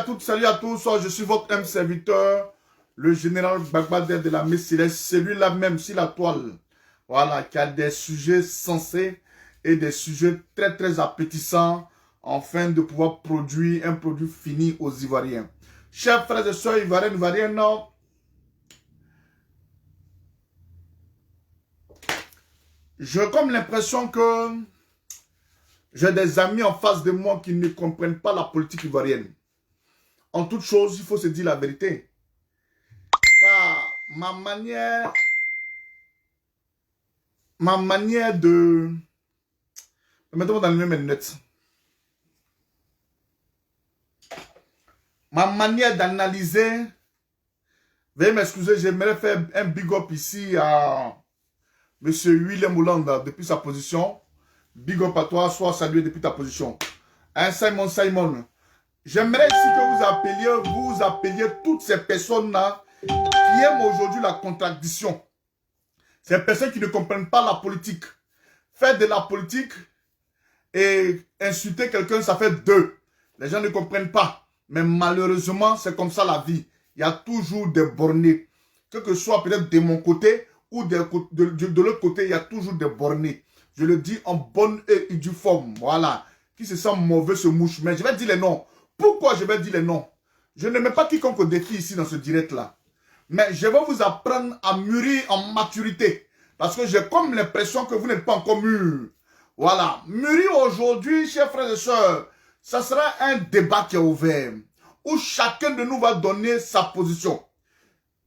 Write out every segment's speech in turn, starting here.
toutes, salut à tous. Je suis votre M serviteur, le général Bagbader de la Messe Céleste, celui-là même sur la toile. Voilà, qui a des sujets sensés et des sujets très très appétissants afin de pouvoir produire un produit fini aux Ivoiriens. Chers frères et sœurs ivoiriennes, j'ai comme l'impression que j'ai des amis en face de moi qui ne comprennent pas la politique ivoirienne. En toute chose, il faut se dire la vérité. Car ma manière de... Mettons dans les mêmes lunettes. Ma manière d'analyser... Veuillez m'excuser, j'aimerais faire un big up ici à M. William Hollande depuis sa position. Big up à toi, sois salué depuis ta position. Hein, Simon. J'aimerais ici que vous appeliez toutes ces personnes-là qui aiment aujourd'hui la contradiction. Ces personnes qui ne comprennent pas la politique. Faire de la politique et insulter quelqu'un, ça fait deux. Les gens ne comprennent pas. Mais malheureusement, c'est comme ça la vie. Il y a toujours des bornés. Que ce soit peut-être de mon côté ou de l'autre côté, il y a toujours des bornés. Je le dis en bonne et due forme. Voilà. Qui se sent mauvais se mouche. Mais je vais dire les noms. Pourquoi je vais dire les noms? Je ne mets pas quiconque au défi ici dans ce direct-là. Mais je vais vous apprendre à mûrir en maturité. Parce que j'ai comme l'impression que vous n'êtes pas encore mûrs. Voilà. Mûrir aujourd'hui, chers frères et sœurs, ça sera un débat qui est ouvert. Où chacun de nous va donner sa position.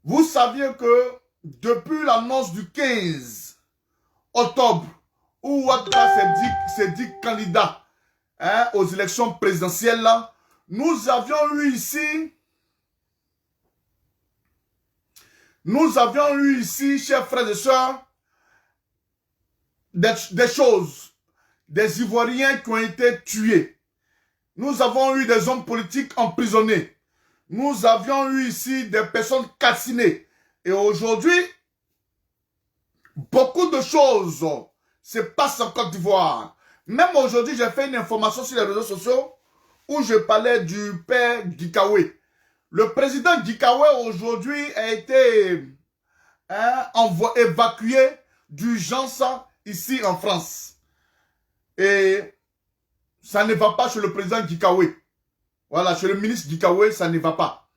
Vous saviez que depuis l'annonce du 15 octobre, où Ouattara s'est dit candidat aux élections présidentielles, là, nous avions eu ici, chers frères et sœurs, des choses, des Ivoiriens qui ont été tués. Nous avons eu des hommes politiques emprisonnés. Nous avions eu ici des personnes calcinées. Et aujourd'hui, beaucoup de choses se passent en Côte d'Ivoire. Même aujourd'hui, j'ai fait une information sur les réseaux sociaux où je parlais du père Gikawe. Le président Gikawe aujourd'hui a été évacué d'urgence ici en France. Et ça ne va pas chez le président Gikawe. Voilà, chez le ministre Gikawe, ça ne va pas.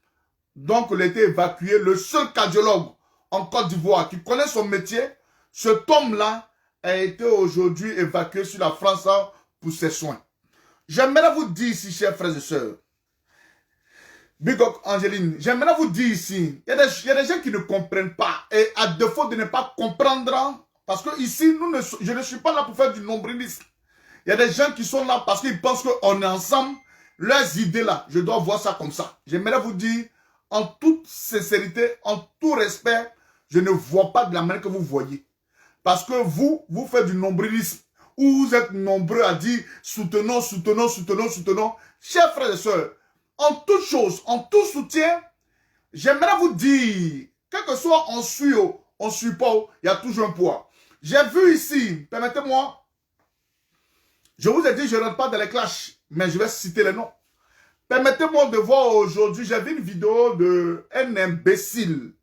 Donc, il a été évacué. Le seul cardiologue en Côte d'Ivoire qui connaît son métier, cet homme-là a été aujourd'hui évacué sur la France pour ses soins. J'aimerais vous dire ici, chers frères et sœurs, Big up Angéline, j'aimerais vous dire ici, il y a des gens qui ne comprennent pas. Et à défaut de ne pas comprendre, parce que ici, je ne suis pas là pour faire du nombrilisme. Il y a des gens qui sont là parce qu'ils pensent qu'on est ensemble. Leurs idées là, je dois voir ça comme ça. J'aimerais vous dire, en toute sincérité, en tout respect, je ne vois pas de la manière que vous voyez. Parce que vous faites du nombrilisme. Où vous êtes nombreux à dire soutenons. Chers frères et sœurs, en toute chose, en tout soutien, j'aimerais vous dire, quel que soit on suit ou on suit pas, il y a toujours un poids. J'ai vu ici, permettez-moi, je vous ai dit, je ne rentre pas dans les clashs, mais je vais citer les noms. Permettez-moi de voir aujourd'hui, j'ai vu une vidéo d'un imbécile.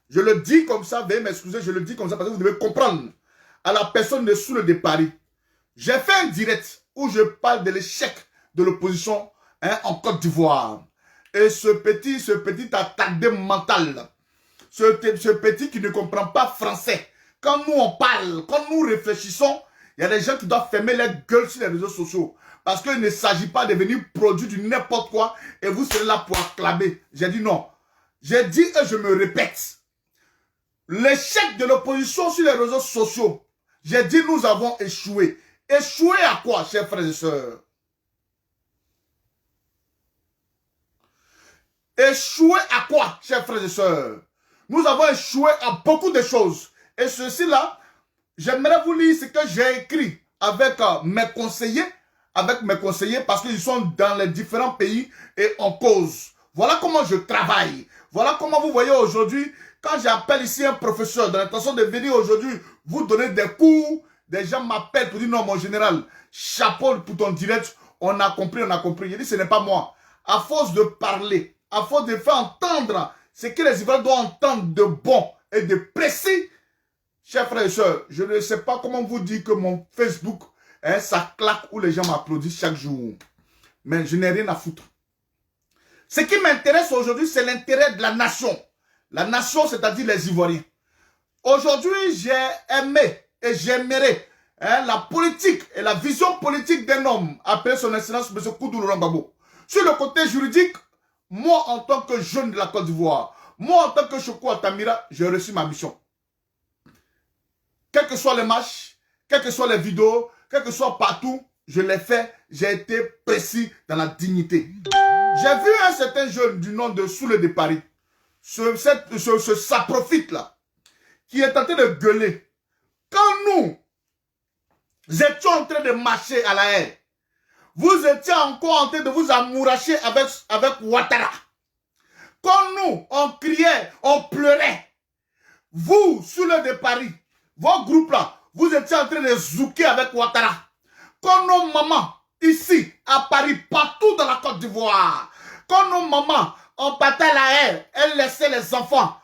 Je le dis comme ça, veuillez m'excuser, je le dis comme ça parce que vous devez comprendre. À la personne de Soule de Paris. J'ai fait un direct où je parle de l'échec de l'opposition en Côte d'Ivoire. Et ce petit attardé mental, ce petit qui ne comprend pas français, quand nous on parle, quand nous réfléchissons, il y a des gens qui doivent fermer les gueules sur les réseaux sociaux. Parce qu'il ne s'agit pas de venir produire du n'importe quoi et vous serez là pour acclamer. J'ai dit non. J'ai dit et je me répète. L'échec de l'opposition sur les réseaux sociaux, j'ai dit nous avons échoué. Échoué à quoi, chers frères et sœurs? Échoué à quoi, chers frères et sœurs? Nous avons échoué à beaucoup de choses. Et ceci-là, j'aimerais vous lire ce que j'ai écrit avec mes conseillers parce qu'ils sont dans les différents pays et en cause. Voilà comment je travaille. Voilà comment vous voyez aujourd'hui, quand j'appelle ici un professeur dans l'intention de venir aujourd'hui vous donner des cours, des gens m'appellent pour dire non mon général, chapeau pour ton direct, on a compris. Je dis ce n'est pas moi. à force de parler, à force de faire entendre ce que les Ivoiriens doivent entendre de bon et de précis, chers frères et sœurs, je ne sais pas comment vous dire que mon Facebook, hein, ça claque où les gens m'applaudissent chaque jour. Mais je n'ai rien à foutre. Ce qui m'intéresse aujourd'hui, c'est l'intérêt de la nation. La nation, c'est-à-dire les Ivoiriens. Aujourd'hui, j'ai aimé et j'aimerais la politique et la vision politique d'un homme, appelé son excellence M. Koudou Laurent Gbagbo. Sur le côté juridique, moi, en tant que jeune de la Côte d'Ivoire, moi, en tant que Choco Atamira, j'ai reçu ma mission. Quels que soient les matchs, quelles que soient les vidéos, quel que soit partout, je l'ai fait, j'ai été précis dans la dignité. J'ai vu un certain jeune du nom de Soule de Paris, ce saprofite là, qui est en train de gueuler. Quand nous étions en train de marcher à la haine, vous étiez encore en train de vous amouracher avec Ouattara. Quand nous, on criait, on pleurait, vous, Soule de Paris, vos groupes là, vous étiez en train de zouker avec Ouattara. Quand nos mamans, ici, à Paris, partout dans la Côte d'Ivoire, quand nos mamans, on partait la haine, elles laissaient les enfants,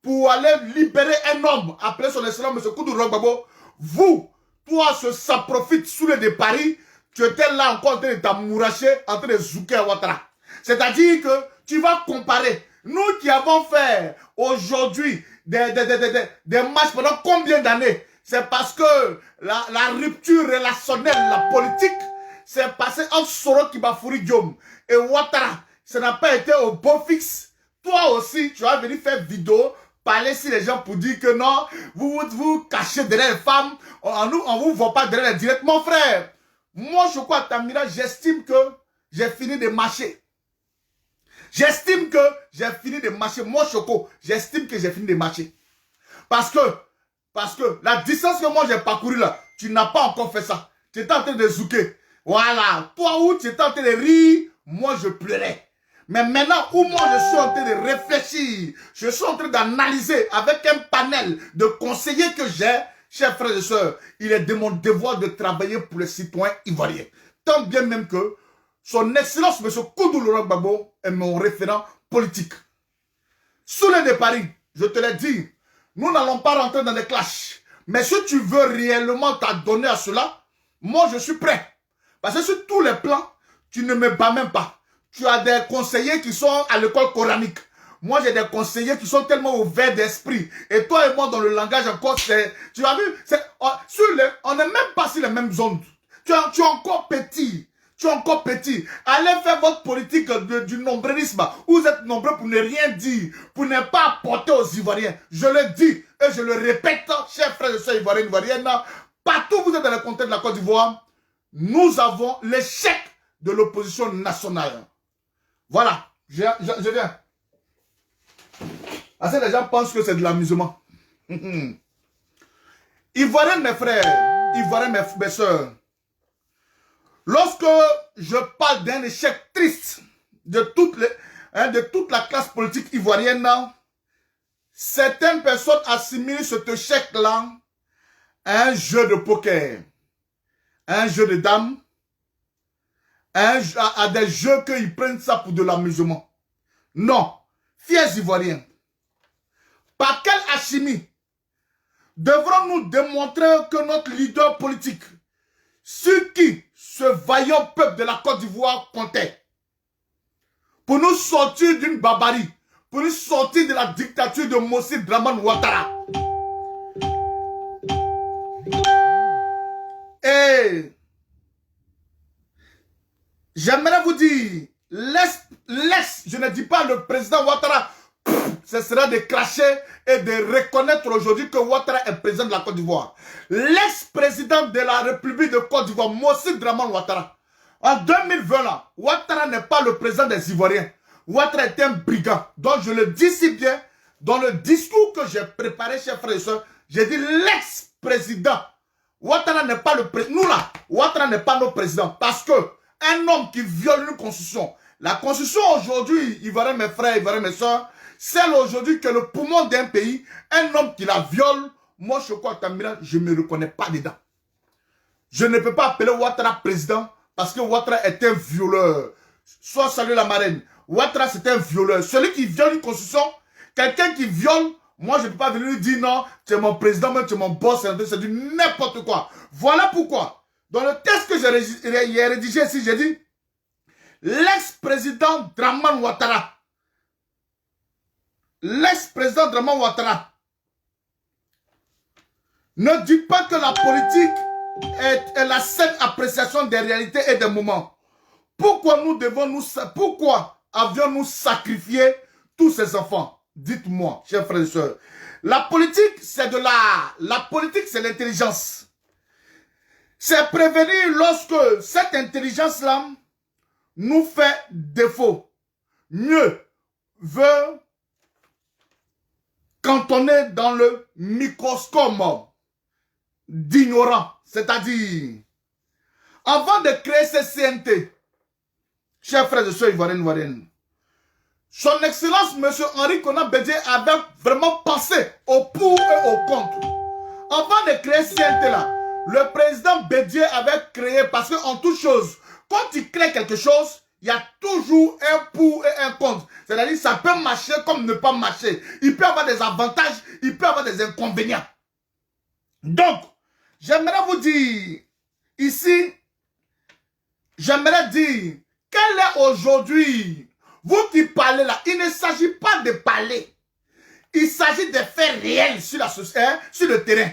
pour aller libérer un homme, appelé son excellence M. Koudou Laurent Gbagbo, vous, toi, ça profite sous les de Paris, tu étais là encore en train de t'amouracher, en train de zouker à Ouattara. C'est-à-dire que tu vas comparer. Nous qui avons fait aujourd'hui des matchs pendant combien d'années? C'est parce que la rupture relationnelle, la politique, c'est passé entre Soro Kibafouri Guillaume et Ouattara. Ça n'a pas été au beau fixe. Toi aussi, tu vas venir faire vidéo, parler sur les gens pour dire que non, vous cachez derrière les femmes, on vous voit pas derrière les directs. Mon frère, moi, je crois à Tamira, j'estime que j'ai fini de marcher. J'estime que j'ai fini de marcher. Moi, Choco, j'estime que j'ai fini de marcher. Parce que la distance que moi j'ai parcouru là, tu n'as pas encore fait ça. Tu étais en train de zouker. Voilà. Toi où tu étais en train de rire, moi je pleurais. Mais maintenant où moi je suis en train de réfléchir, je suis en train d'analyser avec un panel de conseillers que j'ai, chers frères et sœurs, il est de mon devoir de travailler pour les citoyens ivoiriens. Tant bien même que son excellence M. Koudou Laurent Gbagbo est mon référent politique. Soule de Paris, je te l'ai dit, nous n'allons pas rentrer dans des clashs. Mais si tu veux réellement t'adonner à cela, moi je suis prêt. Parce que sur tous les plans, tu ne me bats même pas. Tu as des conseillers qui sont à l'école coranique. Moi j'ai des conseillers qui sont tellement ouverts d'esprit. Et toi et moi dans le langage encore, tu as vu, on n'est même pas sur les mêmes ondes. Tu es encore petit. Tu es encore petit. Allez faire votre politique du nombrilisme. Vous êtes nombreux pour ne rien dire, pour ne pas apporter aux Ivoiriens. Je le dis et je le répète, chers frères et sœurs ivoiriens, ivoiriennes, partout où vous êtes dans le contexte de la Côte d'Ivoire, nous avons l'échec de l'opposition nationale. Voilà, je viens. Assez les gens pensent que c'est de l'amusement. Ivoiriens, mes frères, Ivoiriens, mes sœurs, lorsque je parle d'un échec triste de toute la classe politique ivoirienne, certaines personnes assimilent cet échec-là à un jeu de poker, un jeu de dames, à des jeux qu'ils prennent ça pour de l'amusement. Non, fiers Ivoiriens, par quelle alchimie devrons-nous démontrer que notre leader politique, sur qui ce vaillant peuple de la Côte d'Ivoire comptait, pour nous sortir d'une barbarie, pour nous sortir de la dictature de Mossi Dramane Ouattara. Et j'aimerais vous dire, laisse, je ne dis pas le président Ouattara, ce sera de cracher et de reconnaître aujourd'hui que Ouattara est président de la Côte d'Ivoire. L'ex-président de la République de Côte d'Ivoire, Mossi Dramane Ouattara, en 2020, là, Ouattara n'est pas le président des Ivoiriens. Ouattara est un brigand. Donc je le dis si bien, dans le discours que j'ai préparé, chers frères et sœurs, j'ai dit l'ex-président. Ouattara n'est pas le président. Nous là, Ouattara n'est pas notre président. Parce que un homme qui viole une constitution, la constitution aujourd'hui, Ivoiriens mes frères, Ivoiriens mes sœurs, celle aujourd'hui que le poumon d'un pays, un homme qui la viole, moi je crois que je ne me reconnais pas dedans. Je ne peux pas appeler Ouattara président parce que Ouattara est un violeur. soit salué la marraine. Ouattara, c'est un violeur. Celui qui viole une constitution, quelqu'un qui viole, moi, je ne peux pas venir lui dire non, tu es mon président, même tu es mon boss, c'est du n'importe quoi. Voilà pourquoi. Dans le texte que j'ai rédigé ici, j'ai dit l'ex-président Draman Ouattara. L'ex-président Draman Ouattara. Ne dites pas que la politique est la seule appréciation des réalités et des moments. Pourquoi avions-nous sacrifié tous ces enfants? Dites-moi, chers frères et sœurs. La politique, c'est la politique, c'est l'intelligence. C'est prévenir lorsque cette intelligence-là nous fait défaut. Mieux veut cantonner dans le microscope d'ignorants. C'est-à-dire, avant de créer ces CNT, chers frères et sœurs ivoiriennes, son Excellence, M. Henri Konan Bédié, avait vraiment pensé au pour et au contre. Avant de créer CNT là, le président Bédié avait créé, parce qu'en toute chose, quand il crée quelque chose, il y a toujours un pour et un contre. C'est-à-dire, ça peut marcher comme ne pas marcher. Il peut avoir des avantages, il peut avoir des inconvénients. Donc, j'aimerais vous dire, ici, j'aimerais dire, quel est aujourd'hui, vous qui parlez là, il ne s'agit pas de parler. Il s'agit de faits réels sur la société, sur le terrain.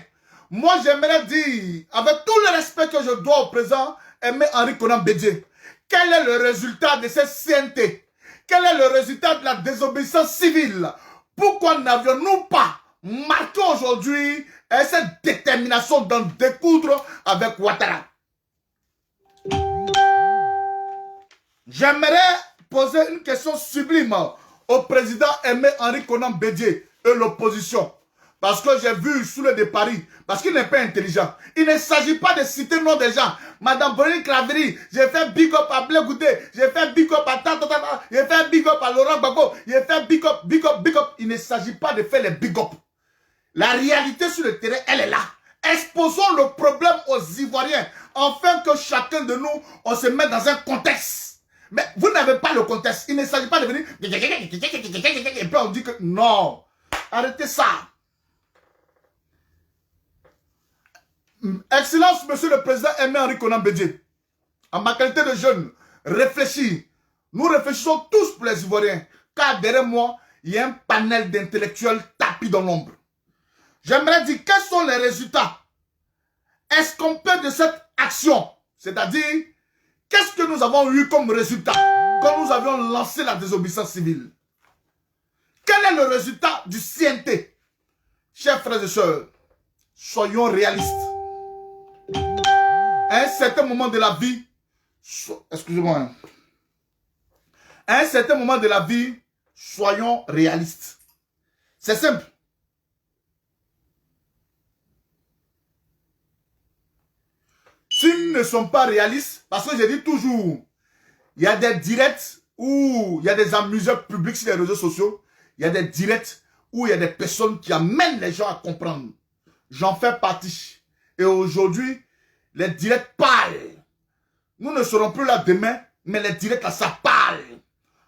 Moi, j'aimerais dire, avec tout le respect que je dois au président Aimé Henri Konan Bédié, quel est le résultat de cette CNT? Quel est le résultat de la désobéissance civile? Pourquoi n'avions-nous pas marqué aujourd'hui cette détermination d'en découdre avec Ouattara? J'aimerais poser une question sublime au président Aimé Henri Konan Bédié et l'opposition. Parce que j'ai vu sous le de Paris, parce qu'il n'est pas intelligent. Il ne s'agit pas de citer le nom des gens. Madame Pauline Claverie, j'ai fait big up à Blé Goudé, j'ai fait big up à Tata, j'ai fait big up à Laurent Gbagbo, j'ai fait big up, big up, big up. Il ne s'agit pas de faire les big up. La réalité sur le terrain, elle est là. Exposons le problème aux Ivoiriens, afin que chacun de nous, on se mette dans un contexte. Mais vous n'avez pas le contexte. Il ne s'agit pas de venir et puis on dit que non. Arrêtez ça. Excellence, Monsieur le Président Aimé Henri Konan Bédié, en ma qualité de jeune, réfléchis. Nous réfléchissons tous pour les Ivoiriens, car derrière moi, il y a un panel d'intellectuels tapis dans l'ombre. J'aimerais dire quels sont les résultats escomptés de cette action. C'est-à-dire, qu'est-ce que nous avons eu comme résultat quand nous avions lancé la désobéissance civile? Quel est le résultat du CNT? Chers frères et sœurs, soyons réalistes. À un certain moment de la vie, excusez-moi, à un certain moment de la vie, soyons réalistes. C'est simple. S'ils ne sont pas réalistes, parce que je dis toujours, il y a des directs où il y a des amuseurs publics sur les réseaux sociaux, il y a des directs où il y a des personnes qui amènent les gens à comprendre. J'en fais partie. Et aujourd'hui, les directs parlent. Nous ne serons plus là demain, mais les directs là, ça parle.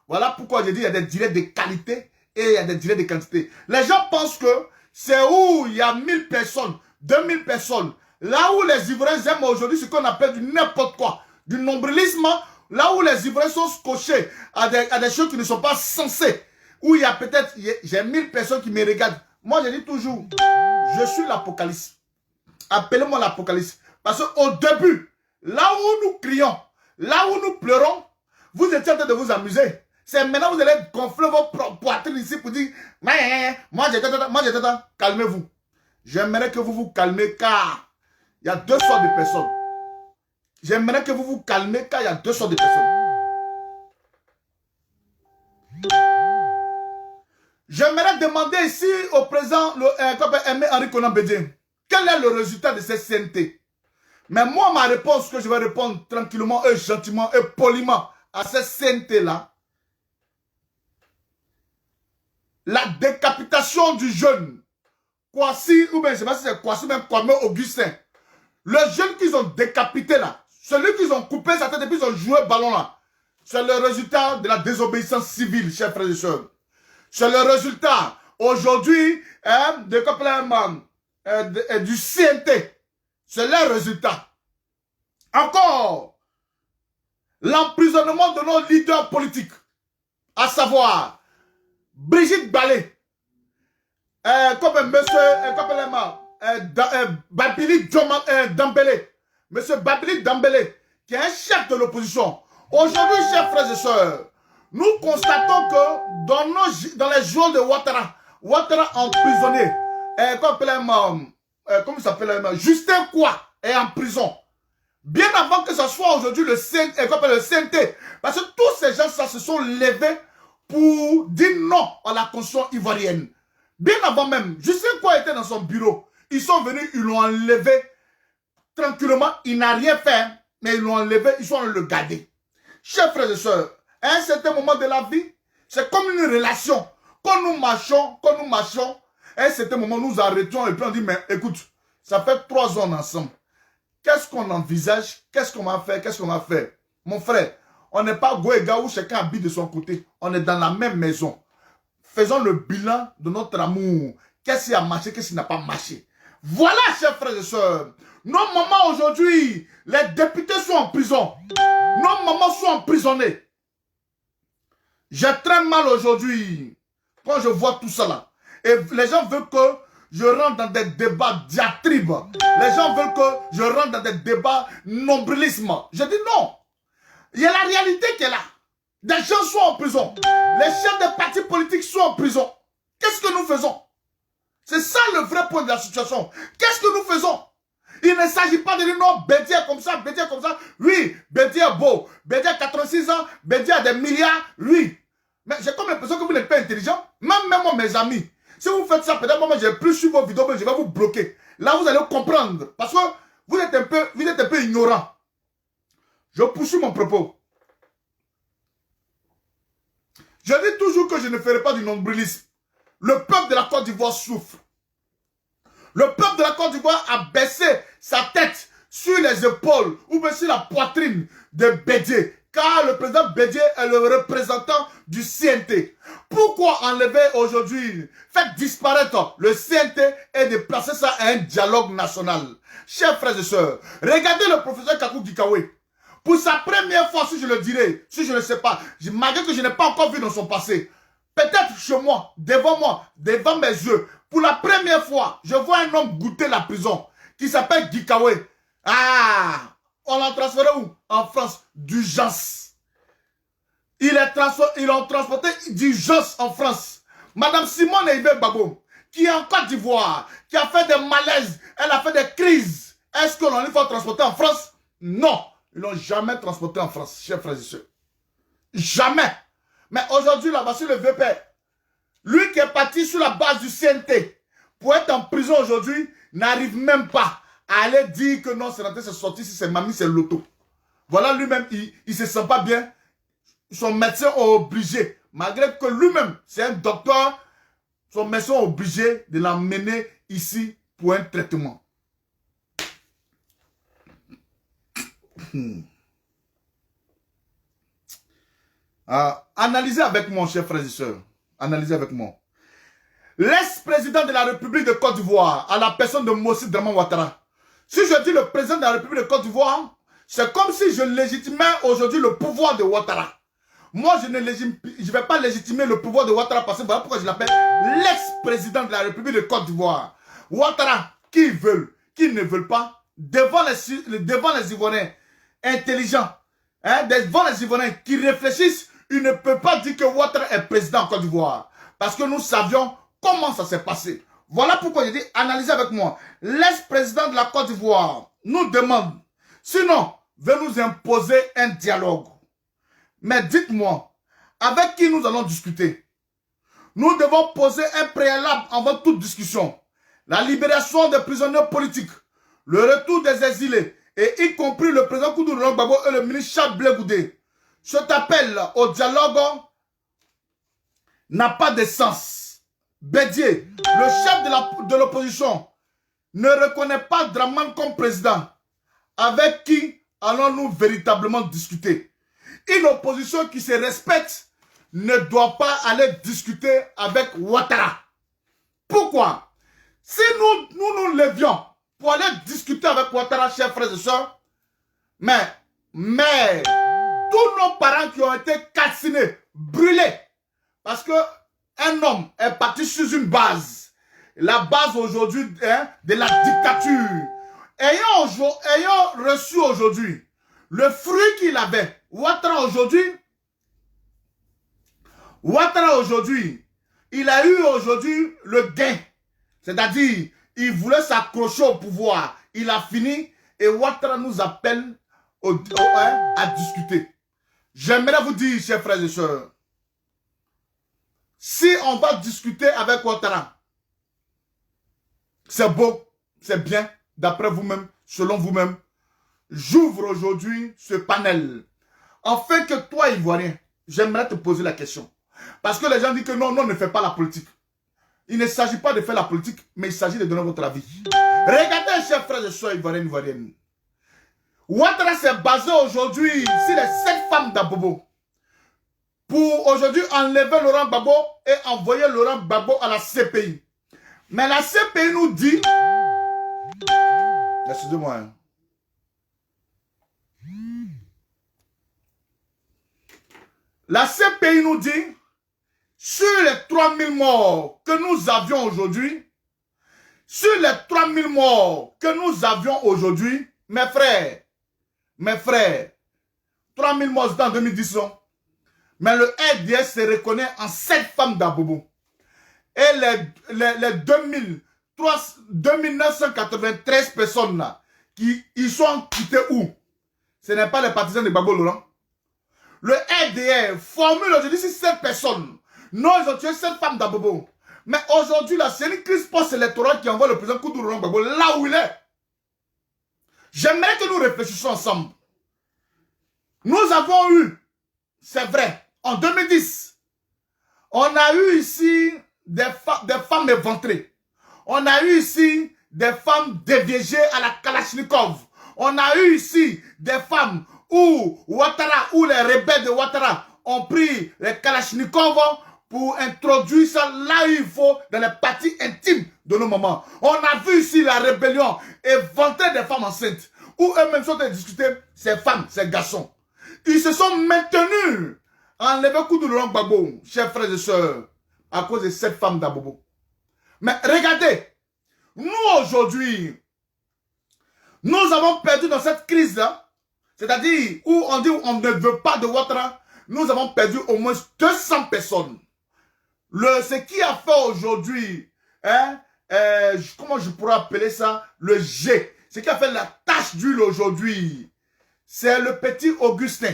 Voilà pourquoi je dis qu'il y a des directs de qualité et il y a des directs de quantité. Les gens pensent que c'est où il y a 1000 personnes, 2000 personnes. Là où les Ivoiriens aiment aujourd'hui ce qu'on appelle du n'importe quoi, du nombrilisme, là où les Ivoiriens sont scotchés à des choses qui ne sont pas censées, où il y a peut-être, j'ai 1000 personnes qui me regardent. Moi, je dis toujours, je suis l'Apocalypse. Appelez-moi l'Apocalypse. Parce qu'au début, là où nous crions, là où nous pleurons, vous étiez en train de vous amuser. C'est maintenant que vous allez gonfler vos poitrines ici pour dire, moi j'étais là, calmez-vous. J'aimerais que vous vous calmez car il y a deux sortes de personnes. J'aimerais que vous vous calmez car il y a deux sortes de personnes. J'aimerais demander ici au président Aimé Henri Konan Bédié, quel est le résultat de cette CNT? Mais moi, ma réponse que je vais répondre tranquillement et gentiment et poliment à cette CNT-là, la décapitation du jeune Kwasi, ou bien je ne sais pas si c'est Kwasi, même Kwame Augustin, le jeune qu'ils ont décapité là, celui qu'ils ont coupé sa tête et puis ils ont joué ballon là, c'est le résultat de la désobéissance civile, chers frères et sœurs. C'est le résultat, aujourd'hui, du CNT. C'est le résultat. Encore, l'emprisonnement de nos leaders politiques, à savoir Brigitte Ballé, comme Babili Dambélé, monsieur Babili Dambélé, qui est un chef de l'opposition. Aujourd'hui, chers frères et sœurs, nous constatons que dans les jours de Ouattara emprisonné, comment il s'appelle, Justin Quoi est en prison. Bien avant que ce soit aujourd'hui le CNT. Parce que tous ces gens ça se sont levés pour dire non à la constitution ivoirienne. Bien avant même, Justin Quoi était dans son bureau. Ils sont venus, ils l'ont enlevé tranquillement. Il n'a rien fait, mais ils l'ont enlevé, ils sont allés le garder. Chers frères et sœurs, à un certain moment de la vie, c'est comme une relation. Quand nous marchons, à un certain moment, nous arrêtons et puis on dit, mais écoute, ça fait 3 ans ensemble. Qu'est-ce qu'on envisage? Qu'est-ce qu'on va faire? Mon frère, on n'est pas Goéga où chacun habite de son côté. On est dans la même maison. Faisons le bilan de notre amour. Qu'est-ce qui a marché, qu'est-ce qui n'a pas marché? Voilà, chers frères et sœurs. Nos mamans aujourd'hui, les députés sont en prison. Nos mamans sont emprisonnées. J'ai très mal aujourd'hui quand je vois tout ça là. Et les gens veulent que je rentre dans des débats diatribes. Les gens veulent que je rentre dans des débats nombrilisme. Je dis non. Il y a la réalité qui est là. Des gens sont en prison. Les chefs des partis politiques sont en prison. Qu'est-ce que nous faisons? C'est ça le vrai point de la situation. Qu'est-ce que nous faisons? Il ne s'agit pas de dire non, Bédi est comme ça, Bédi est comme ça. Oui, Bédi est beau. Bédi a 86 ans, Bédi a des milliards, oui. Mais j'ai comme l'impression que vous n'êtes pas intelligent. Même moi, mes amis. Si vous faites ça, peut-être moi, j'ai plus suivi vos vidéos, mais je vais vous bloquer. Là, vous allez comprendre. Parce que vous êtes un peu ignorant. Je poursuis mon propos. Je dis toujours que je ne ferai pas du nombrilisme. Le peuple de la Côte d'Ivoire souffre. Le peuple de la Côte d'Ivoire a baissé sa tête sur les épaules ou bien sur la poitrine de Bédié. Car le président Bédié est le représentant du CNT. Pourquoi enlever aujourd'hui, faire disparaître le CNT et déplacer ça à un dialogue national? Chers frères et sœurs, regardez le professeur Kakou Gikawe. Pour sa première fois, si je le dirais, si je ne sais pas, malgré que je n'ai pas encore vu dans son passé, peut-être chez moi, devant mes yeux, pour la première fois, je vois un homme goûter la prison qui s'appelle Gikawe. Ah, on l'a transféré où? En France, d'urgence. Ils l'ont transporté d'urgence en France. Madame Simone Eibé Babo, qui est en Côte d'Ivoire, qui a fait des malaises, elle a fait des crises. Est-ce que l'on lui faut transporter en France? Non. Ils ne l'ont jamais transporté en France, chers frères et sœurs. Jamais. Mais aujourd'hui, là-bas, sur le vieux père, lui qui est parti sur la base du CNT, pour être en prison aujourd'hui, n'arrive même pas à aller dire que non, c'est rentré, c'est sorti, si c'est mamie, c'est l'auto. Voilà, lui-même, il ne se sent pas bien. Son médecin est obligé, malgré que lui-même, c'est un docteur, son médecin est obligé de l'emmener ici pour un traitement. Analysez avec moi, chers frères et sœurs. Analysez avec moi. L'ex-président de la République de Côte d'Ivoire, à la personne de Mossi Draman Ouattara. Si je dis le président de la République de Côte d'Ivoire, c'est comme si je légitimais aujourd'hui le pouvoir de Ouattara. Moi, je ne vais pas légitimer le pouvoir de Ouattara parce que voilà pourquoi je l'appelle l'ex-président de la République de Côte d'Ivoire. Ouattara, qui veulent, qui ne veulent pas, devant les Ivoiriens intelligents, devant les Ivoiriens qui réfléchissent, il ne peut pas dire que Ouattara est président en Côte d'Ivoire. Parce que nous savions comment ça s'est passé. Voilà pourquoi je dis, analysez avec moi. L'ex-président de la Côte d'Ivoire nous demande, sinon, veut nous imposer un dialogue. Mais dites-moi, avec qui nous allons discuter? Nous devons poser un préalable avant toute discussion. La libération des prisonniers politiques, le retour des exilés, et y compris le président Koudou Gbagbo et le ministre Charles Blé Goudé. Cet appel au dialogue n'a pas de sens. Bédié, le chef de l'opposition, ne reconnaît pas Draman comme président. Avec qui allons-nous véritablement discuter? Une opposition qui se respecte ne doit pas aller discuter avec Ouattara. Pourquoi? Si nous levions pour aller discuter avec Ouattara, chers frères et sœurs, mais tous nos parents qui ont été calcinés, brûlés, parce que un homme est parti sur une base, la base aujourd'hui de la dictature, ayant reçu aujourd'hui le fruit qu'il avait, Ouattara aujourd'hui, il a eu aujourd'hui le gain. C'est-à-dire, il voulait s'accrocher au pouvoir. Il a fini et Ouattara nous appelle à discuter. J'aimerais vous dire, chers frères et sœurs, si on va discuter avec Ouattara, c'est beau, c'est bien, d'après vous-même, selon vous-même, j'ouvre aujourd'hui ce panel. Afin que toi, Ivoirien, j'aimerais te poser la question. Parce que les gens disent que non, ne fais pas la politique. Il ne s'agit pas de faire la politique, mais il s'agit de donner votre avis. Regardez, chers frères et sœurs ivoiriennes. Ouattara s'est basé aujourd'hui sur les 7 femmes d'Abobo. Pour aujourd'hui enlever Laurent Gbagbo et envoyer Laurent Gbagbo à la CPI. Mais la CPI nous dit... Excusez-moi. La CPI nous dit... Sur les 3000 morts que nous avions aujourd'hui, 3000 morts c'était en 2010, mais le RDS se reconnaît en 7 femmes d'Abobo. Et les 2993 personnes là, ils sont quittés où? Ce n'est pas les partisans de Gbagbo Laurent. Le RDR formule aujourd'hui 7 personnes. Non, ils ont tué 7 femmes d'Abobo. Mais aujourd'hui, là, c'est une crise post-électorale qui envoie le président Koudou Laurent Gbagbo là où il est. J'aimerais que nous réfléchissions ensemble. Nous avons eu, c'est vrai, en 2010, on a eu ici des femmes éventrées. On a eu ici des femmes déviégées à la Kalachnikov. On a eu ici des femmes où Ouattara, où les rebelles de Ouattara ont pris les Kalachnikov pour introduire ça là où il faut, dans les parties intimes de nos mamans. On a vu ici la rébellion éventrer des femmes enceintes, où eux-mêmes sont à discuter, ces femmes, ces garçons. Ils se sont maintenus à enlever Koudou Laurent Gbagbo, chers frères et sœurs, à cause de cette femme d'Abobo. Mais regardez, nous aujourd'hui, nous avons perdu dans cette crise-là, c'est-à-dire où on dit on ne veut pas de Ouattara, nous avons perdu au moins 200 personnes. Ce qui a fait aujourd'hui, comment je pourrais appeler ça, le G, ce qui a fait la tache d'huile aujourd'hui, c'est le petit Augustin,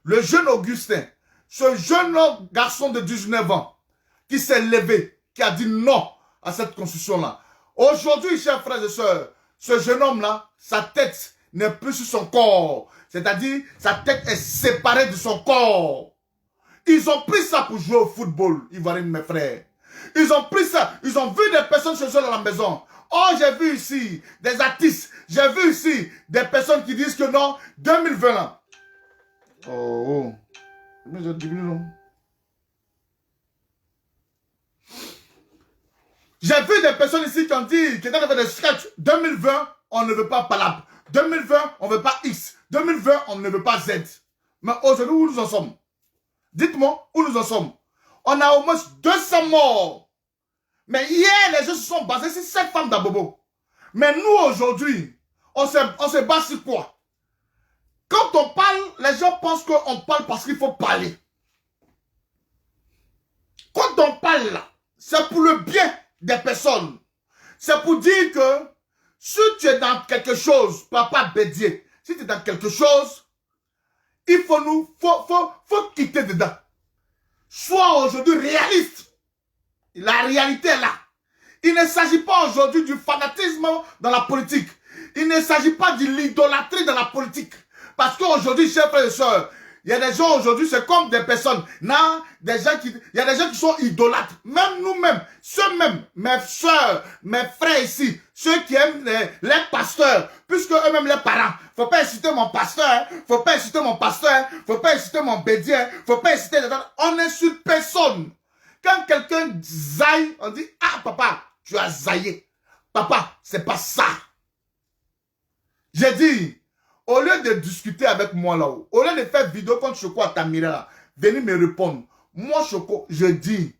le jeune Augustin, ce jeune garçon de 19 ans, qui s'est levé, qui a dit non à cette constitution-là. Aujourd'hui, chers frères et sœurs, ce jeune homme-là, sa tête n'est plus sur son corps. C'est-à-dire, sa tête est séparée de son corps. Ils ont pris ça pour jouer au football, Ivoiriens, mes frères. Ils ont pris ça, ils ont vu des personnes chez eux à la maison. Oh, j'ai vu ici des artistes, j'ai vu ici des personnes qui disent que non, 2020 là. Oh, mais j'ai dit non. J'ai vu des personnes ici qui ont dit, qui étaient dans des sketchs, 2020, on ne veut pas Palab. 2020, on ne veut pas X. 2020, on ne veut pas Z. Mais aujourd'hui, où nous en sommes? Dites-moi où nous en sommes. On a au moins 200 morts. Mais hier, les gens se sont basés sur 7 femmes d'Abobo. Mais nous, aujourd'hui, on se base sur quoi? Quand on parle, les gens pensent qu'on parle parce qu'il faut parler. Quand on parle là, c'est pour le bien des personnes. C'est pour dire que si tu es dans quelque chose, papa Bédier, si tu es dans quelque chose, il faut quitter dedans. Sois aujourd'hui réaliste. La réalité est là. Il ne s'agit pas aujourd'hui du fanatisme dans la politique. Il ne s'agit pas de l'idolâtrie dans la politique. Parce qu'aujourd'hui, chers frères et sœurs, Il y a des gens aujourd'hui, c'est comme des personnes. Non, il y a des gens qui sont idolâtres. Même nous-mêmes, ceux-mêmes, mes soeurs, mes frères ici, ceux qui aiment les pasteurs, puisque eux-mêmes les parents. Faut pas inciter mon pasteur, hein, faut pas inciter mon pasteur, hein, faut pas inciter mon bédier, hein, faut pas inciter les autres. On n'insulte personne. Quand quelqu'un zaille, on dit, ah papa, tu as zaillé. Papa, c'est pas ça. J'ai dit, au lieu de discuter avec moi là-haut, au lieu de faire vidéo contre Choco à Tamira là, venez me répondre. Moi, Choco, je dis,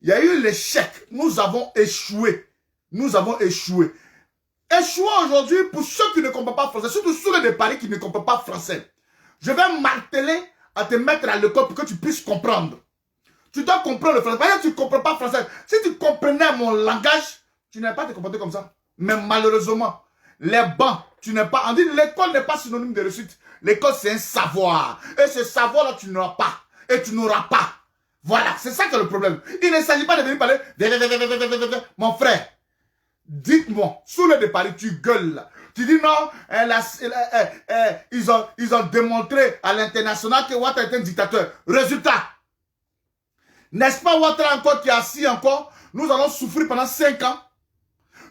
il y a eu l'échec. Nous avons échoué. Nous avons échoué. Échoué aujourd'hui pour ceux qui ne comprennent pas français, surtout ceux de Paris qui ne comprennent pas français. Je vais marteler à te mettre à l'école pour que tu puisses comprendre. Tu dois comprendre le français. Parce que tu ne comprends pas français. Si tu comprenais mon langage, tu n'allais pas te comporter comme ça. Mais malheureusement, les bancs, tu n'es pas... On dit l'école n'est pas synonyme de réussite. L'école, c'est un savoir. Et ce savoir-là, tu n'auras pas. Et tu n'auras pas. Voilà, c'est ça qui est le problème. Il ne s'agit pas de venir parler... Mon frère, dites-moi, sous le de Paris, tu gueules là. Tu dis non, ils ont démontré à l'international que Ouattara est un dictateur. Résultat, n'est-ce pas Ouattara encore qui est assis encore? Nous allons souffrir pendant 5 ans.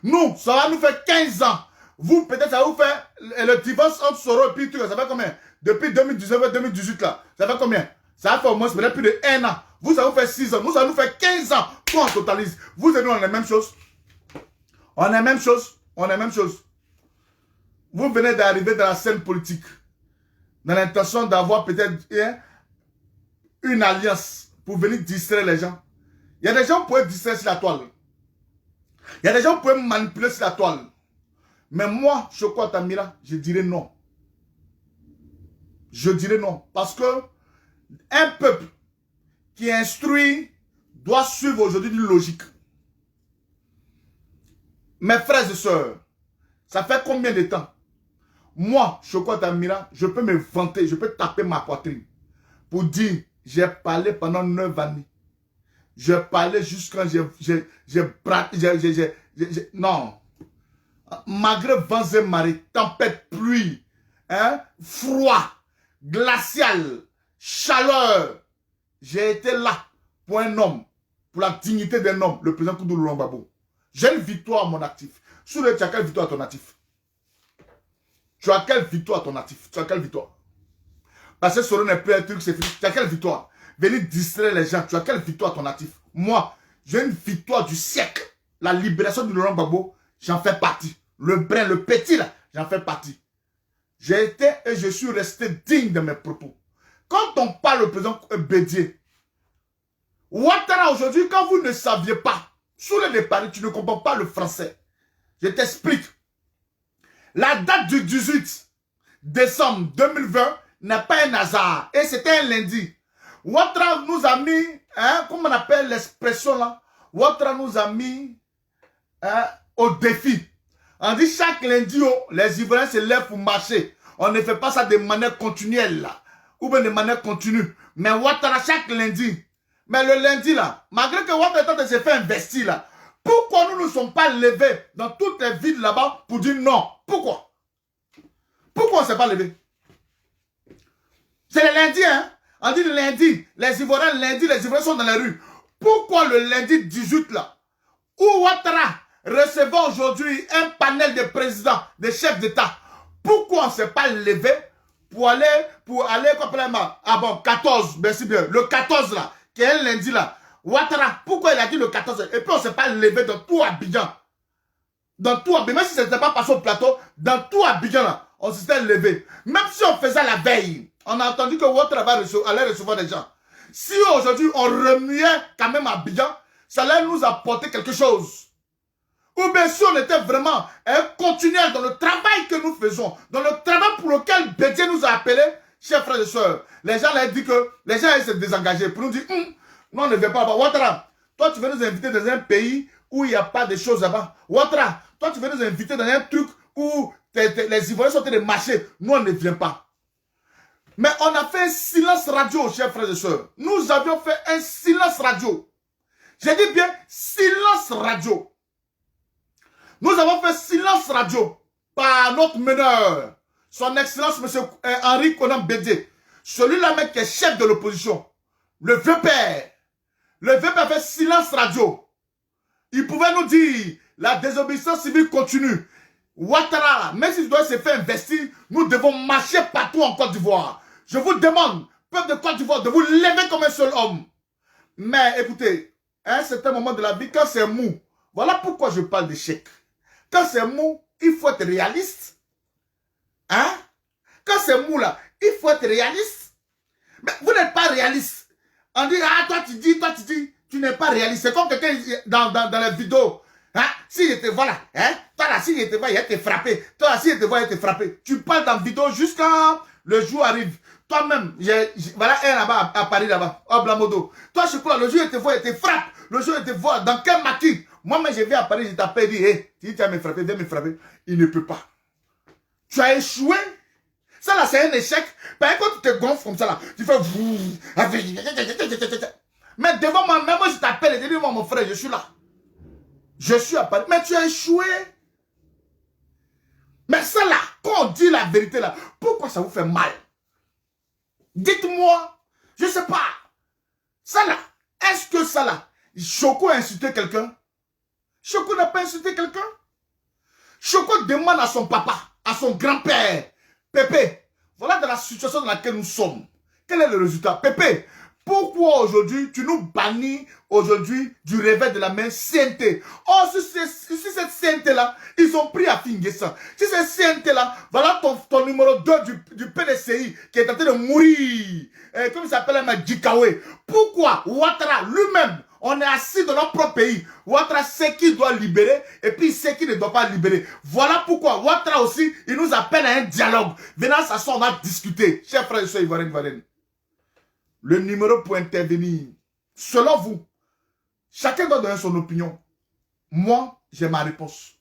Nous, ça va nous faire 15 ans. Vous, peut-être, ça va vous faire le divorce entre Soro et puis ça fait combien? Depuis 2019 et 2018 là, ça fait combien? Ça va faire au moins peut-être plus de 1 an. Vous, ça va vous faire 6 ans. Nous, ça va nous faire 15 ans. Quoi on totalise? Vous et nous, on est la même chose. On est la même chose. On est la même chose. Vous venez d'arriver dans la scène politique. Dans l'intention d'avoir peut-être une alliance pour venir distraire les gens. Il y a des gens qui peuvent distraire sur la toile. Il y a des gens qui peuvent manipuler sur la toile. Mais moi, Choco Tamira, je dirais non. Je dirais non. Parce que un peuple qui est instruit doit suivre aujourd'hui une logique. Mes frères et sœurs, ça fait combien de temps? Moi, Choco Tamira, je peux me vanter, je peux taper ma poitrine pour dire, j'ai parlé pendant 9 années. Je parlais jusqu'à non. Malgré vents et marées, tempête, pluie, hein, froid, glacial, chaleur, j'ai été là pour un homme, pour la dignité d'un homme, le président Koudou Laurent Gbagbo. J'ai une victoire à mon actif. Sous le, tu as quelle victoire à ton actif? Tu as quelle victoire à ton actif? Tu as quelle victoire? Parce que Soro n'est plus un truc, c'est fini. Tu as quelle victoire? Venir distraire les gens, tu as quelle victoire à ton actif? Moi, j'ai une victoire du siècle. La libération de Laurent Gbagbo, j'en fais partie. Le brin, le petit là, j'en fais partie. J'ai été et je suis resté digne de mes propos. Quand on parle au président Bédier, Ouattara aujourd'hui, quand vous ne saviez pas, sous le départ, tu ne comprends pas le français. Je t'explique. La date du 18 décembre 2020 n'est pas un hasard. Et c'était un lundi. Ouattara nous a mis, hein, comment on appelle l'expression là? Ouattara nous a mis au défi. On dit chaque lundi, oh, les Ivoiriens se lèvent pour marcher. On ne fait pas ça de manière continuelle là. Ou bien de manière continue. Mais Ouattara chaque lundi. Mais le lundi là, malgré que Ouattara est en train de se faire investir là, pourquoi nous ne sommes pas levés dans toutes les villes là-bas pour dire non? Pourquoi? Pourquoi on ne s'est pas levé? C'est le lundi, hein? On dit le lundi, les Ivoiriens, lundi, les Ivoiriens sont dans les rues. Pourquoi le lundi 18 là, où Ouattara recevait aujourd'hui un panel de présidents, de chefs d'État, pourquoi on ne s'est pas levé pour aller ah bon, 14, merci bien, le 14 là, qui est un lundi là, Ouattara, pourquoi il a dit le 14 et puis on ne s'est pas levé dans tout Abidjan? Dans tout Abidjan, même si ce n'était pas passé au plateau, dans tout Abidjan là, on s'était levé. Même si on faisait la veille, on a entendu que Ouattara allait recevoir des gens. Si aujourd'hui on remuait quand même Abidjan, ça allait nous apporter quelque chose. Ou bien si on était vraiment continuel dans le travail que nous faisons, dans le travail pour lequel Bédier nous a appelés, chers frères et sœurs, les gens allaient dire que les gens allaient se désengager pour nous dire, non, on ne vient pas là-bas. Ouattara, toi tu veux nous inviter dans un pays où il n'y a pas de choses là-bas. Ouattara, toi tu veux nous inviter dans un truc où les Ivoiriens sont en train de marcher. Nous on ne vient pas. Mais on a fait un silence radio, chers frères et sœurs. Nous avions fait un silence radio. J'ai dit bien silence radio. Nous avons fait silence radio par notre meneur, son excellence, M. Henri Konan Bédier. Celui-là même qui est chef de l'opposition, le vieux père. Le vieux père fait silence radio. Il pouvait nous dire, la désobéissance civile continue. Ouattara, même s'il doit se faire investir, nous devons marcher partout en Côte d'Ivoire. Je vous demande, peuple de Côte d'Ivoire, de vous lever comme un seul homme. Mais écoutez, à un certain moment de la vie, quand c'est mou, voilà pourquoi je parle d'échec. Quand c'est mou, il faut être réaliste. Hein? Quand c'est mou là, il faut être réaliste. Mais vous n'êtes pas réaliste. On dit, ah, toi tu dis, tu n'es pas réaliste. C'est comme quelqu'un dans la vidéo. Hein? Si je te vois là, hein? Toi là, si je te vois, il te frappé. Toi là, si je te vois, il te frappé. Tu parles dans la vidéo jusqu'à le jour arrive. Toi-même, voilà un là-bas à Paris là-bas, au Blamodo. Toi, je crois, le jour il te voit, il te frappe. Le jour il te voit, dans quel maquis? Moi-même, je viens à Paris, je t'appelle, je dis, hé, tu dis, tu vas me frapper, viens me frapper. Il ne peut pas. Tu as échoué. Ça là, c'est un échec. Par exemple, quand tu te gonfles comme ça là, tu fais... Mais devant moi, même moi, je t'appelle et je dis, moi, mon frère, je suis là. Je suis à Paris. Mais tu as échoué. Mais ça là, quand on dit la vérité là, pourquoi ça vous fait mal? Dites-moi. Je ne sais pas. Ça là, est-ce que ça là, Choco a insulté quelqu'un? Choco n'a pas insulté quelqu'un? Choco demande à son papa, à son grand-père, Pépé, voilà dans la situation dans laquelle nous sommes. Quel est le résultat? Pépé, pourquoi aujourd'hui tu nous bannis aujourd'hui du réveil de la main CNT? Oh, si cette CNT là, ils ont pris à Finguessan. Si cette CNT là, voilà ton numéro 2 du PDCI qui est en train de mourir. Comment il s'appelle, Djikawe. Pourquoi Ouattara lui-même, on est assis dans notre propre pays. Ouattara sait qui doit libérer et puis il sait qui ne doit pas libérer. Voilà pourquoi Ouattara aussi, il nous appelle à un dialogue. Venant s'asseoir, on va discuter. Chers frères et sœurs ivoiriens, le numéro pour intervenir, selon vous, chacun doit donner son opinion. Moi, j'ai ma réponse.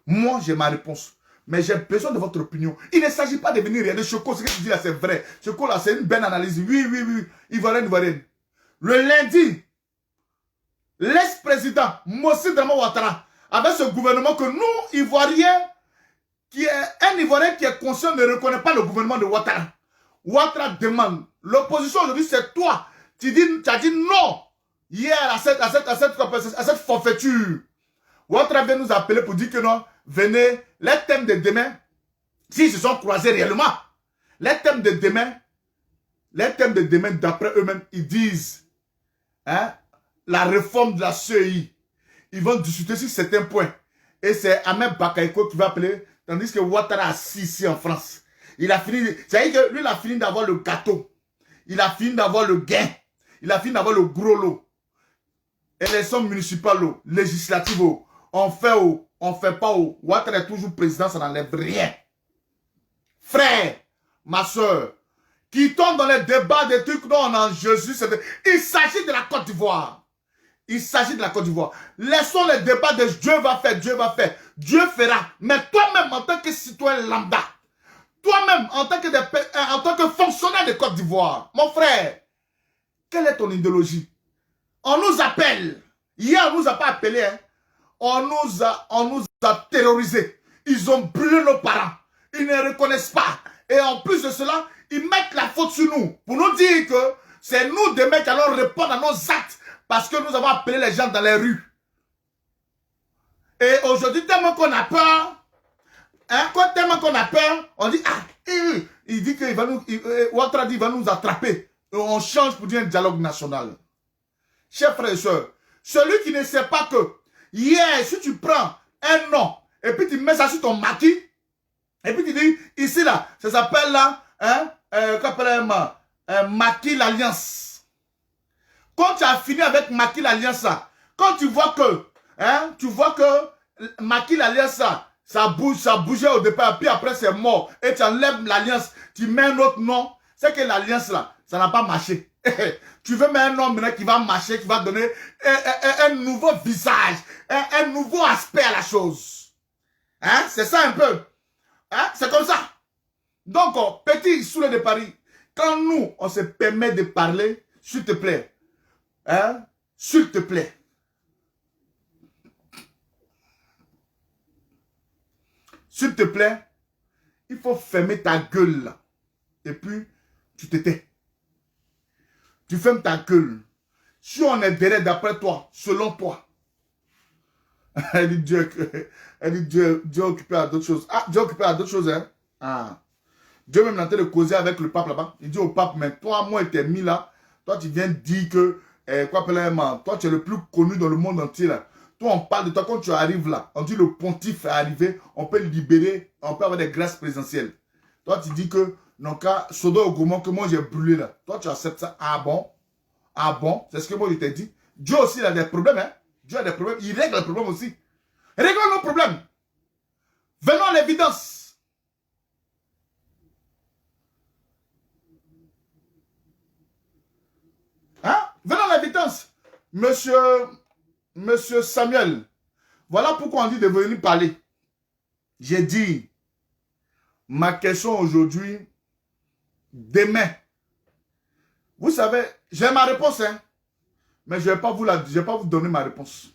Moi, j'ai ma réponse. Mais j'ai besoin de votre opinion. Il ne s'agit pas de venir rien de Choco. Ce que tu dis là, c'est vrai. Choco là, c'est une belle analyse. Oui, oui, oui. Ivoirien. Le lundi, l'ex-président Mossi Drama Ouattara, avec ce gouvernement que nous, Ivoiriens, qui est un Ivoirien qui est conscient, ne reconnaît pas le gouvernement de Ouattara. Ouattara demande. L'opposition aujourd'hui, c'est toi. Tu as dit non hier à cette forfaiture. Ouattara vient nous appeler pour dire que non, venez, les thèmes de demain, s'ils se sont croisés réellement, les thèmes de demain, d'après eux-mêmes, ils disent, hein, la réforme de la CEI. Ils vont discuter sur certains points. Et c'est Ahmed Bakaïko qui va appeler, tandis que Ouattara assis ici en France. Il a fini, c'est-à-dire que lui, il a fini d'avoir le gâteau. Il a fini d'avoir le gain. Il a fini d'avoir le gros lot. Élections municipales, législatives, on fait on fait pas. Ouattara est toujours président, ça n'enlève rien. Frère, ma soeur, qui tombe dans les débats des trucs dont on a en Jésus, il s'agit de la Côte d'Ivoire. Il s'agit de la Côte d'Ivoire. Laissons les débats de Dieu va faire, Dieu va faire. Dieu fera. Mais toi-même, en tant que citoyen lambda, toi-même, en tant que fonctionnaire de Côte d'Ivoire, mon frère, quelle est ton idéologie? On nous appelle. Hier, on ne nous a pas appelés. Hein. On nous a terrorisés. Ils ont brûlé nos parents. Ils ne reconnaissent pas. Et en plus de cela, ils mettent la faute sur nous. Pour nous dire que c'est nous demain qui allons répondre à nos actes. Parce que nous avons appelé les gens dans les rues. Et aujourd'hui, tellement qu'on a peur, hein, tellement qu'on a peur, on dit, ah, il dit qu'il va nous, Ouattara dit, il va nous attraper. Et on change pour dire un dialogue national. Chers frères et sœurs, celui qui ne sait pas que, hier, si tu prends un nom, et puis tu mets ça sur ton maquis, et puis tu dis, ici là, ça s'appelle là, hein, maquis l'alliance. Quand tu as fini avec maquis l'alliance, quand tu vois que, hein, maquis l'alliance, ça bougeait au départ, puis après c'est mort, et tu enlèves l'alliance, tu mets un autre nom, c'est que l'alliance là, ça n'a pas marché. Tu veux mettre un nom maintenant qui va marcher, qui va donner un nouveau visage, un nouveau aspect à la chose. Hein? C'est ça un peu. Hein? C'est comme ça. Donc, petit Soulé de Paris, quand nous, on se permet de parler, s'il te plaît, hein? S'il te plaît, s'il te plaît, il faut fermer ta gueule là. Et puis, tu t'étais. Tu fermes ta gueule. Si on est derrière d'après toi, selon toi, elle dit Dieu est occupé à d'autres choses. Ah, Dieu est occupé à d'autres choses, hein? Ah. Dieu même est en train de causer avec le pape là-bas. Il dit au pape, mais toi, moi, t'es mis là. Toi, tu viens dire que, toi, tu es le plus connu dans le monde entier là. Toi, on parle de toi quand tu arrives là. On dit le pontife est arrivé, on peut le libérer, on peut avoir des grâces présidentielles. Toi, tu dis que, non, cas, Sodome et Gomorrhe que moi j'ai brûlé là. Toi, tu acceptes ça. Ah bon? Ah bon? C'est ce que moi je t'ai dit. Dieu aussi il a des problèmes, hein? Dieu a des problèmes. Il règle les problèmes aussi. Réglons nos problèmes. Venons à l'évidence. Hein? Venons à l'évidence. Monsieur Samuel, voilà pourquoi on dit de venir parler. J'ai dit, ma question aujourd'hui, demain. Vous savez, j'ai ma réponse, hein? Mais je ne vais pas vous donner ma réponse.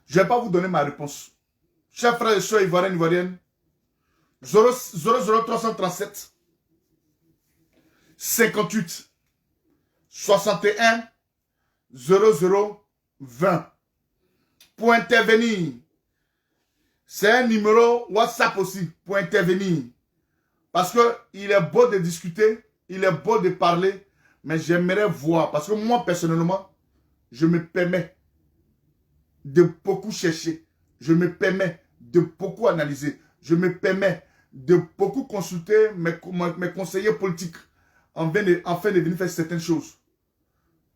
Je ne vais pas vous donner ma réponse. Chers frères et sœurs ivoiriennes, 00337 58 61 0020 pour intervenir. C'est un numéro WhatsApp aussi pour intervenir. Parce qu'il est beau de discuter, il est beau de parler, mais j'aimerais voir. Parce que moi, personnellement, je me permets de beaucoup chercher. Je me permets de beaucoup analyser. Je me permets de beaucoup consulter mes conseillers politiques afin de venir faire certaines choses.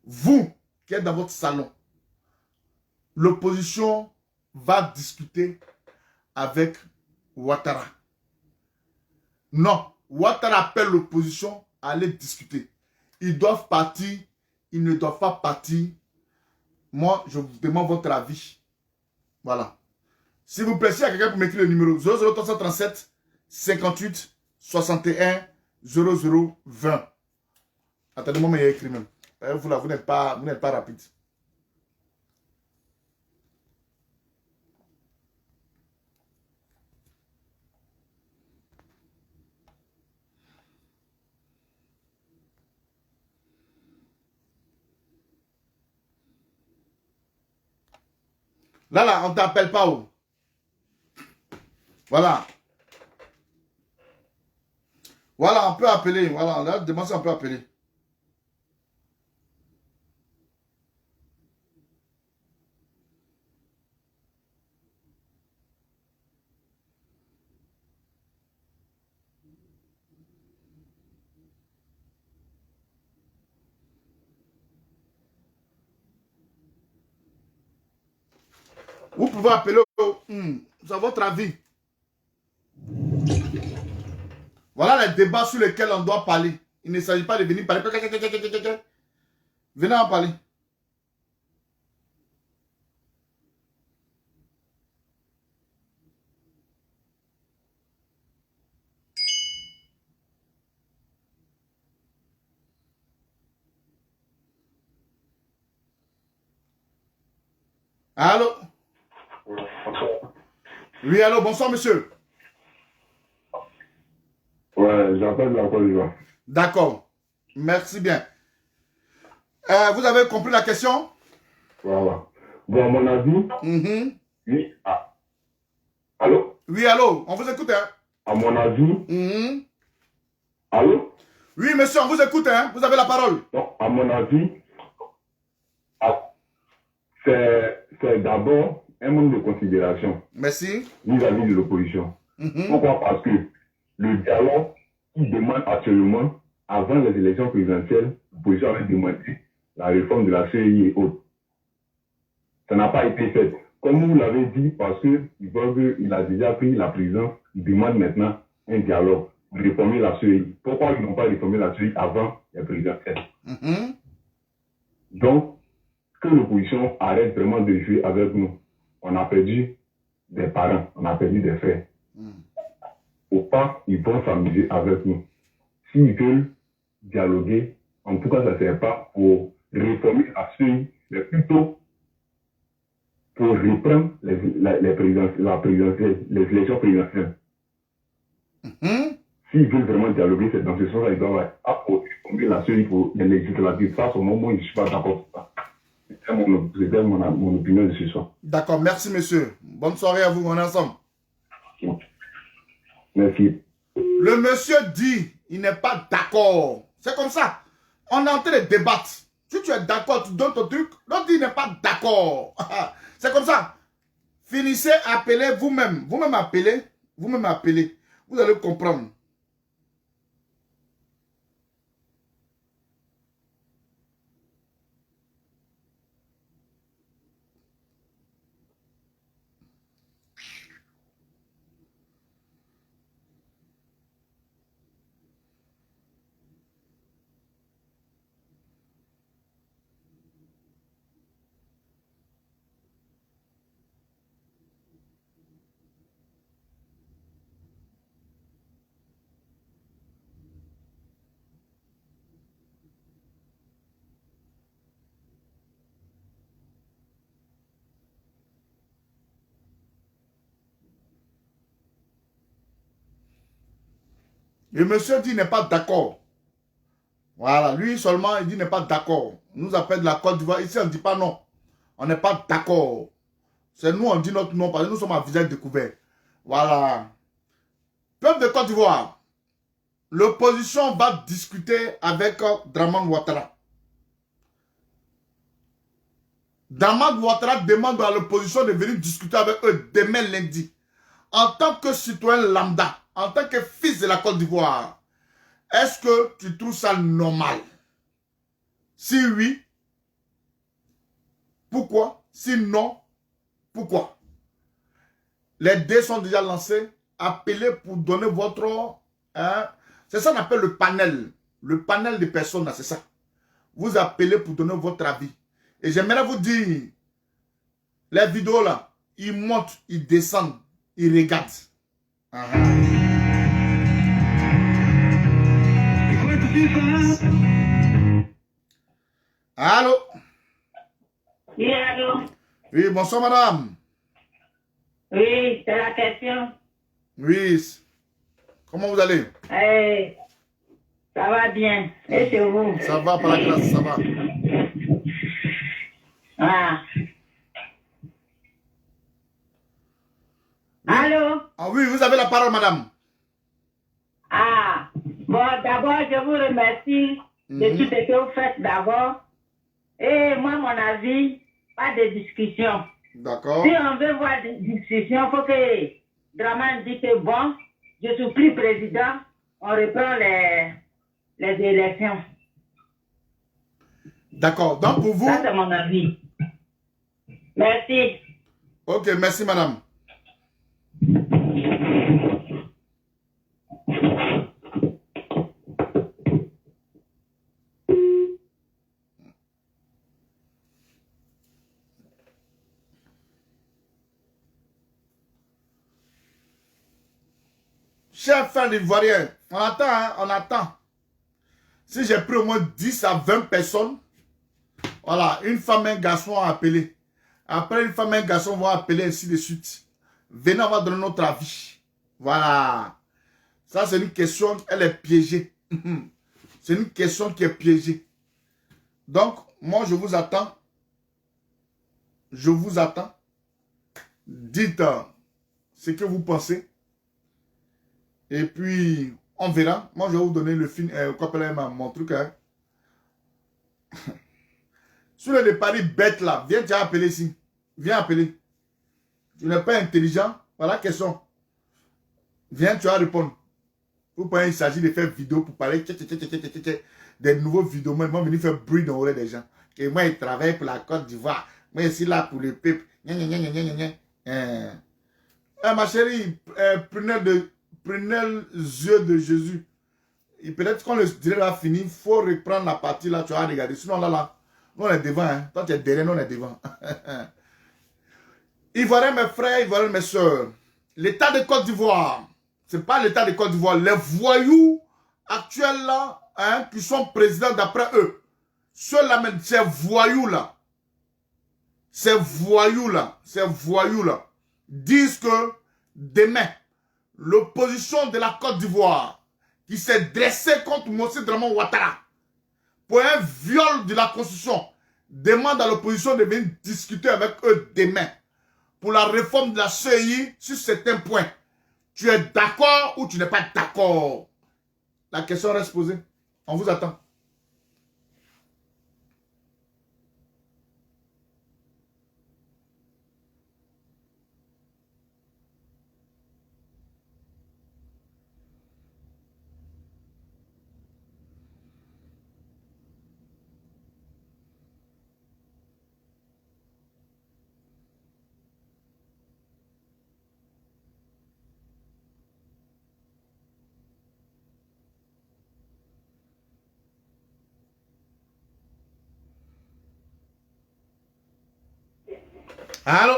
Vous, qui êtes dans votre salon, l'opposition va discuter avec Ouattara. Non, Ouattara appelle l'opposition à aller discuter. Ils doivent partir, ils ne doivent pas partir. Moi, je vous demande votre avis. Voilà. S'il vous plaît, s'il y a quelqu'un pour m'écrire le numéro 00337 58 61 0020. Attendez-moi, mais il y a écrit même. Vous là, vous n'êtes pas rapide. Là, on ne t'appelle pas où? Voilà. Voilà, on peut appeler. Voilà, là, demain, on peut appeler. Vous pouvez appeler. C'est votre avis. Voilà les débats sur lesquels on doit parler. Il ne s'agit pas de venir parler. Venez en parler. Allô? Oui, allô, bonsoir monsieur. Ouais, j'appelle de la Côte d'Ivoire. D'accord. Merci bien. Vous avez compris la question? Voilà. Bon, à mon avis, oui. Ah. Allô? Oui, allô, on vous écoute, hein? À mon avis, allô? Oui, monsieur, on vous écoute, hein? Vous avez la parole. Non, à mon avis, c'est d'abord un manque de considération. Merci. Vis-à-vis de l'opposition. Pourquoi? Parce que le dialogue qui demande actuellement, avant les élections présidentielles, l'opposition avait demandé la réforme de la CEI et autres. Ça n'a pas été fait. Comme vous l'avez dit, parce qu'il a déjà pris la présidence, il demande maintenant un dialogue pour réformer la CEI. Pourquoi ils n'ont pas réformé la CEI avant les présidentielles? Donc, que l'opposition arrête vraiment de jouer avec nous. On a perdu des parents, on a perdu des frères. Au pas, ils vont s'amuser avec nous. S'ils veulent dialoguer, en tout cas, ça ne sert pas pour réformer la CEI, mais plutôt pour reprendre les élections présidentielles. s'ils veulent vraiment dialoguer, c'est dans ce sens-là, ils doivent apporter la CEI pour les législatives. Ça, au moment où je ne suis pas d'accord. C'était mon opinion de ce soir. D'accord, merci monsieur. Bonne soirée à vous, on est ensemble. Merci. Le monsieur dit, il n'est pas d'accord. C'est comme ça. On est en train de débattre. Si tu es d'accord, tu donnes ton truc. L'autre dit, il n'est pas d'accord. C'est comme ça. Finissez, appelez vous-même. Vous-même appelez. Vous-même appelez. Vous allez comprendre. Le monsieur dit n'est pas d'accord. Voilà, lui seulement, il dit n'est pas d'accord. On nous appelle de la Côte d'Ivoire. Ici, on ne dit pas non. On n'est pas d'accord. C'est nous, on dit notre nom parce que nous sommes à visage découvert. Voilà. Peuple de Côte d'Ivoire, l'opposition va discuter avec Dramane Ouattara. Dramane Ouattara demande à l'opposition de venir discuter avec eux demain lundi. En tant que citoyen lambda, en tant que fils de la Côte d'Ivoire, est-ce que tu trouves ça normal? Si oui, pourquoi? Si non, pourquoi? Les dés sont déjà lancés. Appelez pour donner votre... Hein, c'est ça qu'on appelle le panel. Le panel de personnes, c'est ça. Vous appelez pour donner votre avis. Et j'aimerais vous dire, les vidéos là, ils montent, ils descendent, ils regardent. Allô? Oui, allô? Oui, bonsoir madame. Oui, c'est la question. Oui. Comment vous allez? Ça va bien. Et chez vous? Ça va par la grâce, ça va. Ah. Allô? Ah oui, vous avez la parole madame. Ah. Bon, d'abord, je vous remercie de tout ce que vous faites d'abord. Et moi, mon avis, pas de discussion. D'accord. Si on veut voir des discussions, il faut que Dramane dise que bon, je suis plus président, on reprend les élections. D'accord. Donc pour vous... Ça, c'est mon avis. Merci. Ok, merci madame. Chers frères ivoiriens, on attend, hein, on attend. Si j'ai pris au moins 10 à 20 personnes, voilà, une femme et un garçon à appeler. Après, une femme et un garçon vont appeler ainsi de suite. Venez, on va donner notre avis. Voilà. Ça, c'est une question, elle est piégée. C'est une question qui est piégée. Donc, moi, je vous attends. Je vous attends. Dites ce que vous pensez. Et puis, on verra. Moi, je vais vous donner le film, mon truc. Hein. Sur le paris bête là, viens te appeler ici. Viens appeler. Tu n'es pas intelligent. Voilà la question. Viens, tu vas répondre. Ou pas, il s'agit de faire vidéo pour parler des nouveaux vidéos. Moi, ils vont venir faire bruit dans l'oreille des gens. Et moi, ils travaillent pour la Côte d'Ivoire. Moi, je suis là pour le peuple. Ma chérie, prenez les yeux de Jésus. Et peut-être qu'on le dirait là fini, il faut reprendre la partie là, tu vas regarder. Sinon là, nous on est devant. Hein. Toi tu es derrière, nous on est devant. Ivoiriens mes frères, Ivoiriens mes soeurs, l'État de Côte d'Ivoire, c'est pas l'État de Côte d'Ivoire, les voyous actuels là, hein, qui sont présidents d'après eux, ceux-là même, ces voyous là, disent que demain, l'opposition de la Côte d'Ivoire qui s'est dressé contre Mossi Draman Ouattara pour un viol de la Constitution, demande à l'opposition de venir discuter avec eux demain pour la réforme de la CEI sur certains points. Tu es d'accord ou tu n'es pas d'accord? La question reste posée. On vous attend. Allô?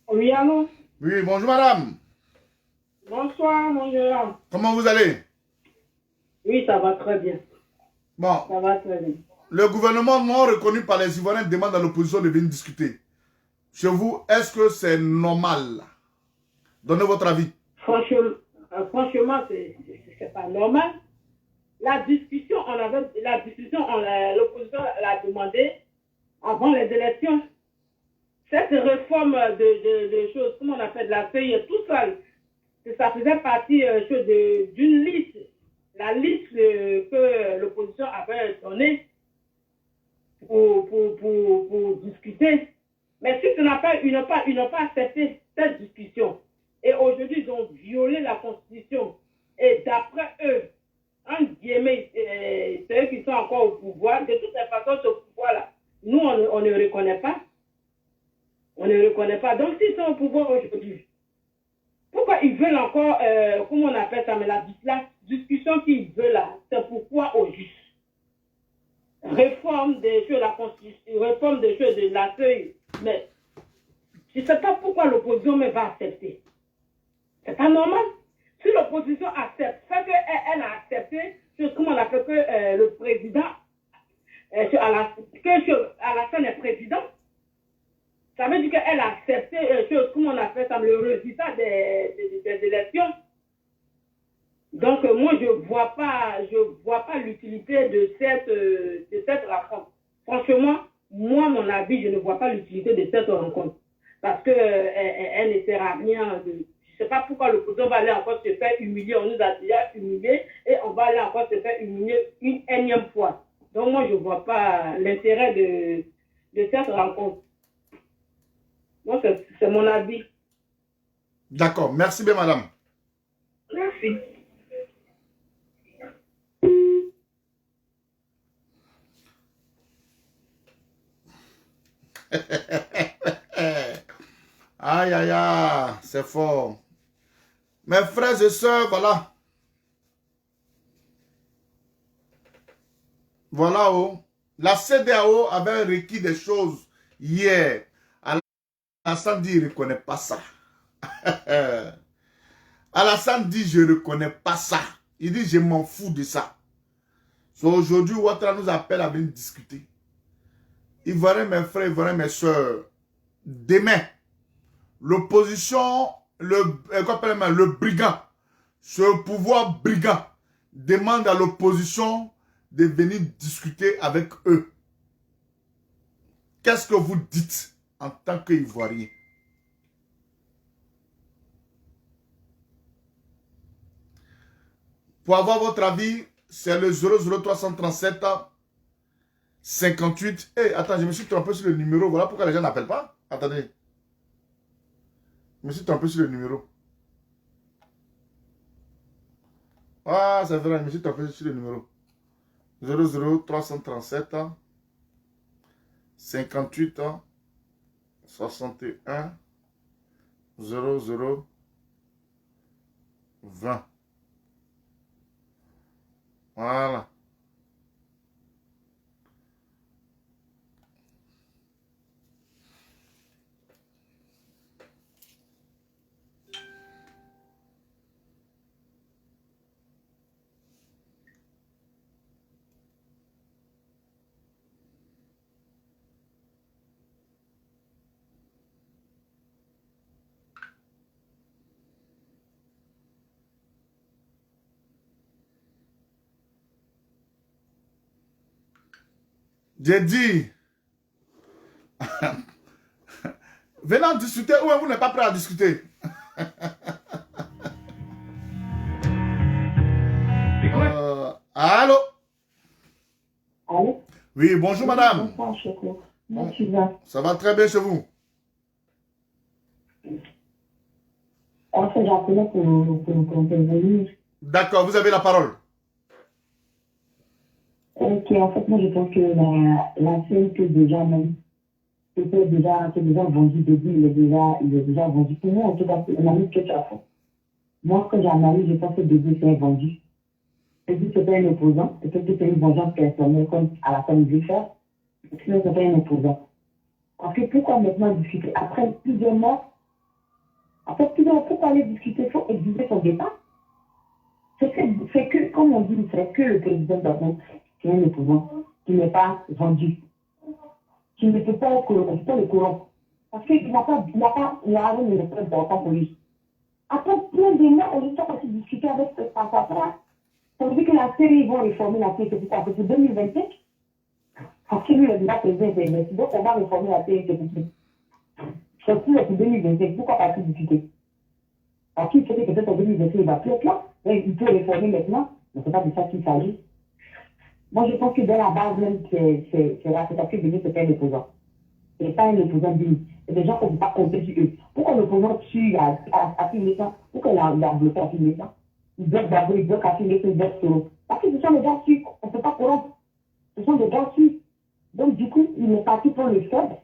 Oui, allô? Oui, bonjour madame. Bonsoir, mon jeune homme. Comment vous allez? Oui, ça va très bien. Bon, Ça va très bien. le gouvernement non reconnu par les Ivoiriens demande à l'opposition de venir discuter. Chez vous, est-ce que c'est normal? Donnez votre avis. Franchement, c'est pas normal. La discussion, l'opposition l'a demandé avant les élections. Cette réforme de choses, comment on appelle la feuille, tout seul, ça faisait partie d'une liste. La liste que l'opposition avait donnée pour discuter. Mais si ils n'ont pas accepté cette discussion, et aujourd'hui ils ont violé la Constitution, et d'après eux, en guillemets, c'est eux qui sont encore au pouvoir, de toutes les façons, ce pouvoir-là, nous, on ne reconnaît pas. On ne reconnaît pas. Donc, s'ils sont au pouvoir aujourd'hui, pourquoi ils veulent encore, comment on appelle ça, mais la discussion qu'ils veulent là, c'est pourquoi au juste. Réforme des choses de la Constitution, réforme des choses de la feuille. Mais je ne sais pas pourquoi l'opposition va accepter. C'est pas normal. Si l'opposition accepte, fait qu'elle a accepté, comment on appelle que le président, que Alassane est président, ça veut dire qu'elle a accepté, comment on appelle ça, le résultat des élections. Donc, moi, je vois pas l'utilité de cette rencontre. Franchement, moi, mon avis, je ne vois pas l'utilité de cette rencontre. Parce que elle ne sert à rien. Je ne sais pas pourquoi l'opposition va aller encore se faire humilier. On nous a déjà humiliés et on va aller encore se faire humilier une énième fois. Donc, moi, je ne vois pas l'intérêt de cette rencontre. Moi, c'est mon avis. D'accord. Merci bien, madame. Merci. Aïe, aïe, aïe, c'est fort. Mes frères et sœurs, voilà. Voilà, oh. La CEDEAO avait requis des choses hier. Alassane dit, il ne reconnaît pas ça. Alassane dit, je ne reconnais pas ça. Il dit, je m'en fous de ça. So, aujourd'hui, Ouattara nous appelle à venir discuter. Ivoiriens, mes frères, Ivoiriens, mes soeurs, demain, l'opposition, le brigand, ce pouvoir brigand, demande à l'opposition de venir discuter avec eux. Qu'est-ce que vous dites en tant qu'Ivoirien? Pour avoir votre avis, c'est le 00337 58. Hey, attends, je me suis trompé sur le numéro. Voilà pourquoi les gens n'appellent pas. Attendez. Je me suis trompé sur le numéro. Ah, c'est vrai, je me suis trompé sur le numéro. 00337 58 61 00 20. Voilà. J'ai dit, venez en discuter ou vous n'êtes pas prêt à discuter. Allô? Allô? Oui, bonjour madame. Bonsoir, Choco. Bon, Tu vas? ça va très bien chez vous? En fait, j'appelais pour intervenir. D'accord, vous avez la parole. Ok, en fait, moi, je pense que la scène que déjà même, c'est déjà vendu début, il est déjà vendu. Pour moi, en tout cas, on a mis que ça. Moi, ce que j'analyse, je pense que début, c'est vendu. Début, c'est pas un opposant. Peut-être que c'est une vengeance personnelle, comme à la fin du faire. Sinon, c'est pas un opposant. Parce que pourquoi maintenant discuter? Après plusieurs mois, pourquoi aller discuter? Il faut exiger son départ. C'est que, comme on dit, c'est que le président d'Abon, qui est un opposant, qui n'est pas vendu, qui ne peut pas le corrompre. Parce qu'il n'a pas rien de très important pour lui. Après plein de mois, on est parti discuter avec ce passage-là. Ça veut dire que la série, ils vont réformer la série, c'est pour 2025. Parce que lui, il a déjà président, donc on va réformer la série, c'est pour 2025. Pourquoi pas plus discuter? Parce qu'il sait que peut-être en 2025, il va plus être là. Il peut réformer maintenant, mais ce n'est pas de ça qu'il s'agit. Moi, je pense que dans la base même, c'est parce que Denis, c'est un opposant. Ce n'est pas un opposant digne. C'est des gens qu'on ne peut pas compter sur eux. Pourquoi l'opposant tue à Philippe? Pourquoi il a bloqué à Philippe? Il bloque d'abord, il bloque à Philippe, il bloque Soro. Parce que ce sont des gars sûrs, on ne peut pas corrompre. Ce sont des gars sûrs. Donc, du coup, il est parti pour le faible.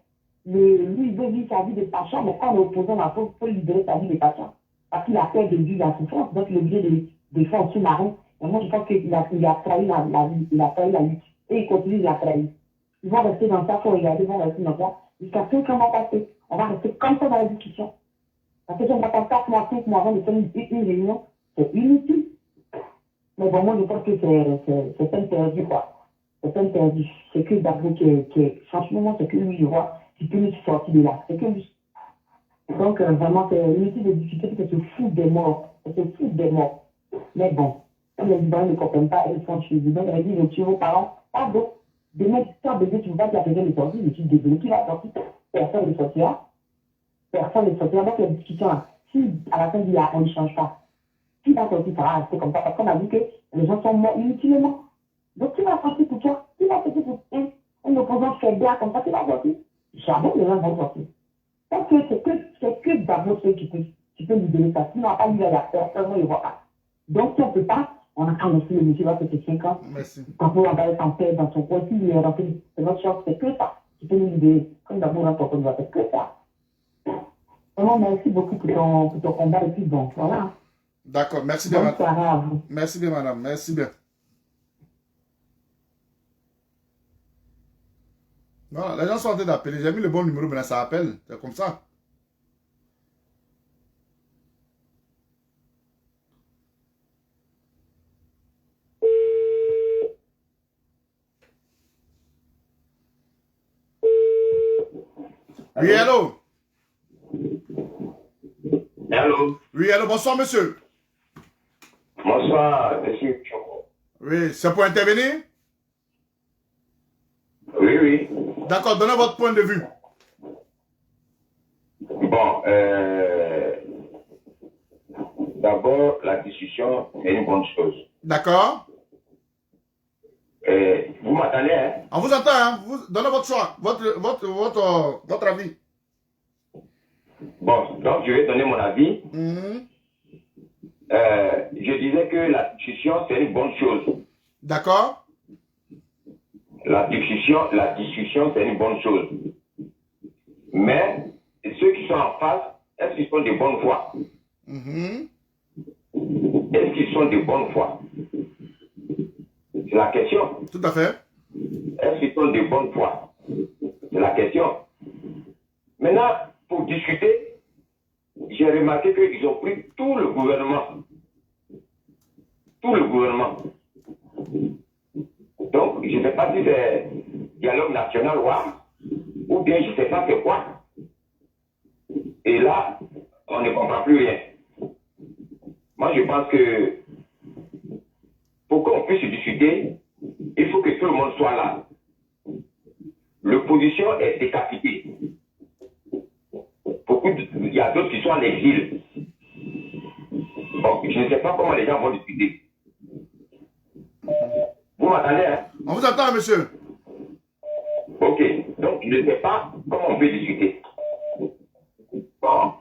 Lui, il veut vivre sa vie de Pacha, mais quand l'opposant va pour libérer sa vie de Pacha. Parce qu'il a peur de vivre la souffrance, donc il est obligé de faire un sous-marin. Et moi, je pense qu'il a trahi la vie, il a trahi la lutte. Et il continue de la trahir. Ils vont rester dans ça, il faut regarder, ils vont rester dans ça. Jusqu'à ce qu'on va passer. On va rester comme ça dans la discussion. Parce que si on va passer 4 mois, 5 mois avant de faire une réunion, c'est inutile. Mais bon, moi, je pense que c'est interdit, quoi. C'est interdit. C'est que d'abord franchement, c'est que lui, je vois, qui peut nous sortir de là. C'est que lui. Donc, vraiment, c'est inutile de discuter, parce que c'est fou des morts. C'est fou des morts. Mais bon, comme les Libanais ne comprennent pas, ils sont chez les Libanais, ils disent, tu vos parents, pardon. Demain, toi, bébé, tu ne veux pas qu'il y a quelqu'un de sortir, je suis désolé, qui va sortir? Personne ne sortira. Personne ne sortira. Donc, la discussion, si à la fin du on ne change pas, qui va sortir, ça va rester comme ça, parce qu'on a vu que les gens sont morts inutilement. Donc, qui va sortir pour toi? Qui va sortir pour un opposant faible comme ça, qui va sortir? Jamais les gens vont sortir. Parce que c'est que d'abord ceux qui peut libérer ça. Sinon, on n'a pas lu la personne, on ne le voit pas. Donc, si on ne peut pas, on a qu'à laisser le monsieur là, c'est 5 ans. Merci. Quand on va être en paix dans son coin, s'il est rentré, c'est notre chance, c'est que ça. Tu peux nous libérer. Comme d'abord, on va faire que ça. Vraiment, merci beaucoup pour ton combat et puis bon, voilà. D'accord, merci bien, Bonne soirée à vous. Merci bien, madame. Merci bien. Voilà, les gens sont en train d'appeler. J'ai mis le bon numéro, mais là, ça appelle. C'est comme ça. Oui, allô? Allô? Oui, allô, bonsoir, monsieur. Bonsoir, monsieur. Oui, c'est pour intervenir? Oui, oui. D'accord, donnez votre point de vue. Bon, d'abord, la discussion est une bonne chose. D'accord. Vous m'attendez, hein? On vous entend, hein? Vous donnez votre choix, votre avis. Bon, donc je vais donner mon avis. Mhm. Je disais que la discussion, c'est une bonne chose. D'accord. La discussion, c'est une bonne chose. Mais ceux qui sont en face, est-ce qu'ils sont de bonne foi? Mhm. Est-ce qu'ils sont de bonne foi? C'est la question. Tout à fait. Est-ce qu'ils sont de bonne foi? C'est la question. Maintenant, pour discuter, j'ai remarqué qu'ils ont pris tout le gouvernement. Tout le gouvernement. Donc, je ne sais pas si c'est dialogue national ou bien je ne sais pas c'est quoi. Et là, on ne comprend plus rien. Moi, je pense que pour qu'on puisse discuter, il faut que tout le monde soit là. l'opposition est décapitée. Il y a d'autres qui sont en exil. Bon, je ne sais pas comment les gens vont discuter. Vous m'entendez, hein? On vous attend, monsieur. Ok, donc je ne sais pas comment on peut discuter. Bon.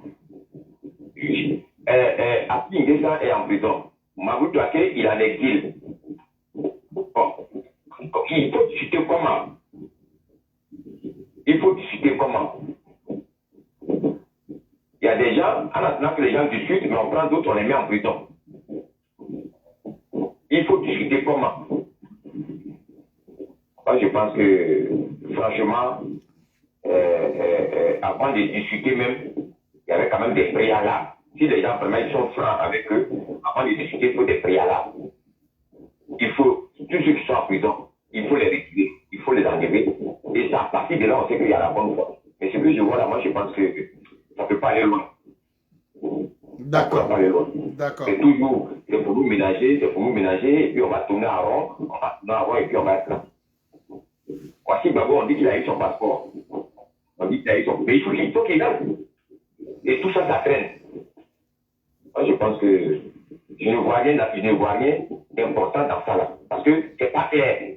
Api Nguessa est en prison. Mabou Douaké, il est en exil. Bon. Il faut discuter comment? Il faut discuter comment? Il y a des gens, en attendant que les gens discutent, mais on prend d'autres, on les met en prison. Il faut discuter comment? Moi, je pense que, franchement, avant de discuter même, il y avait quand même des préalables. Si les gens, vraiment, ils sont francs avec eux, avant de discuter, il faut des préalables. Il faut, tous ceux qui sont en prison, il faut les retirer, il faut les enlever. Et c'est à partir de là, on sait qu'il y a la bonne foi. Mais ce que je vois là, moi, je pense que ça ne peut pas aller loin. D'accord. D'accord. C'est toujours, c'est pour nous ménager, et puis on va tourner à rond, et puis on va être là. Voici Gbagbo, on dit qu'il a eu son passeport. On dit qu'il a eu son... Mais il faut qu'il gagne. Et tout ça, ça traîne. Moi, je pense que je ne vois rien d'important dans ça là. Parce que c'est pas clair.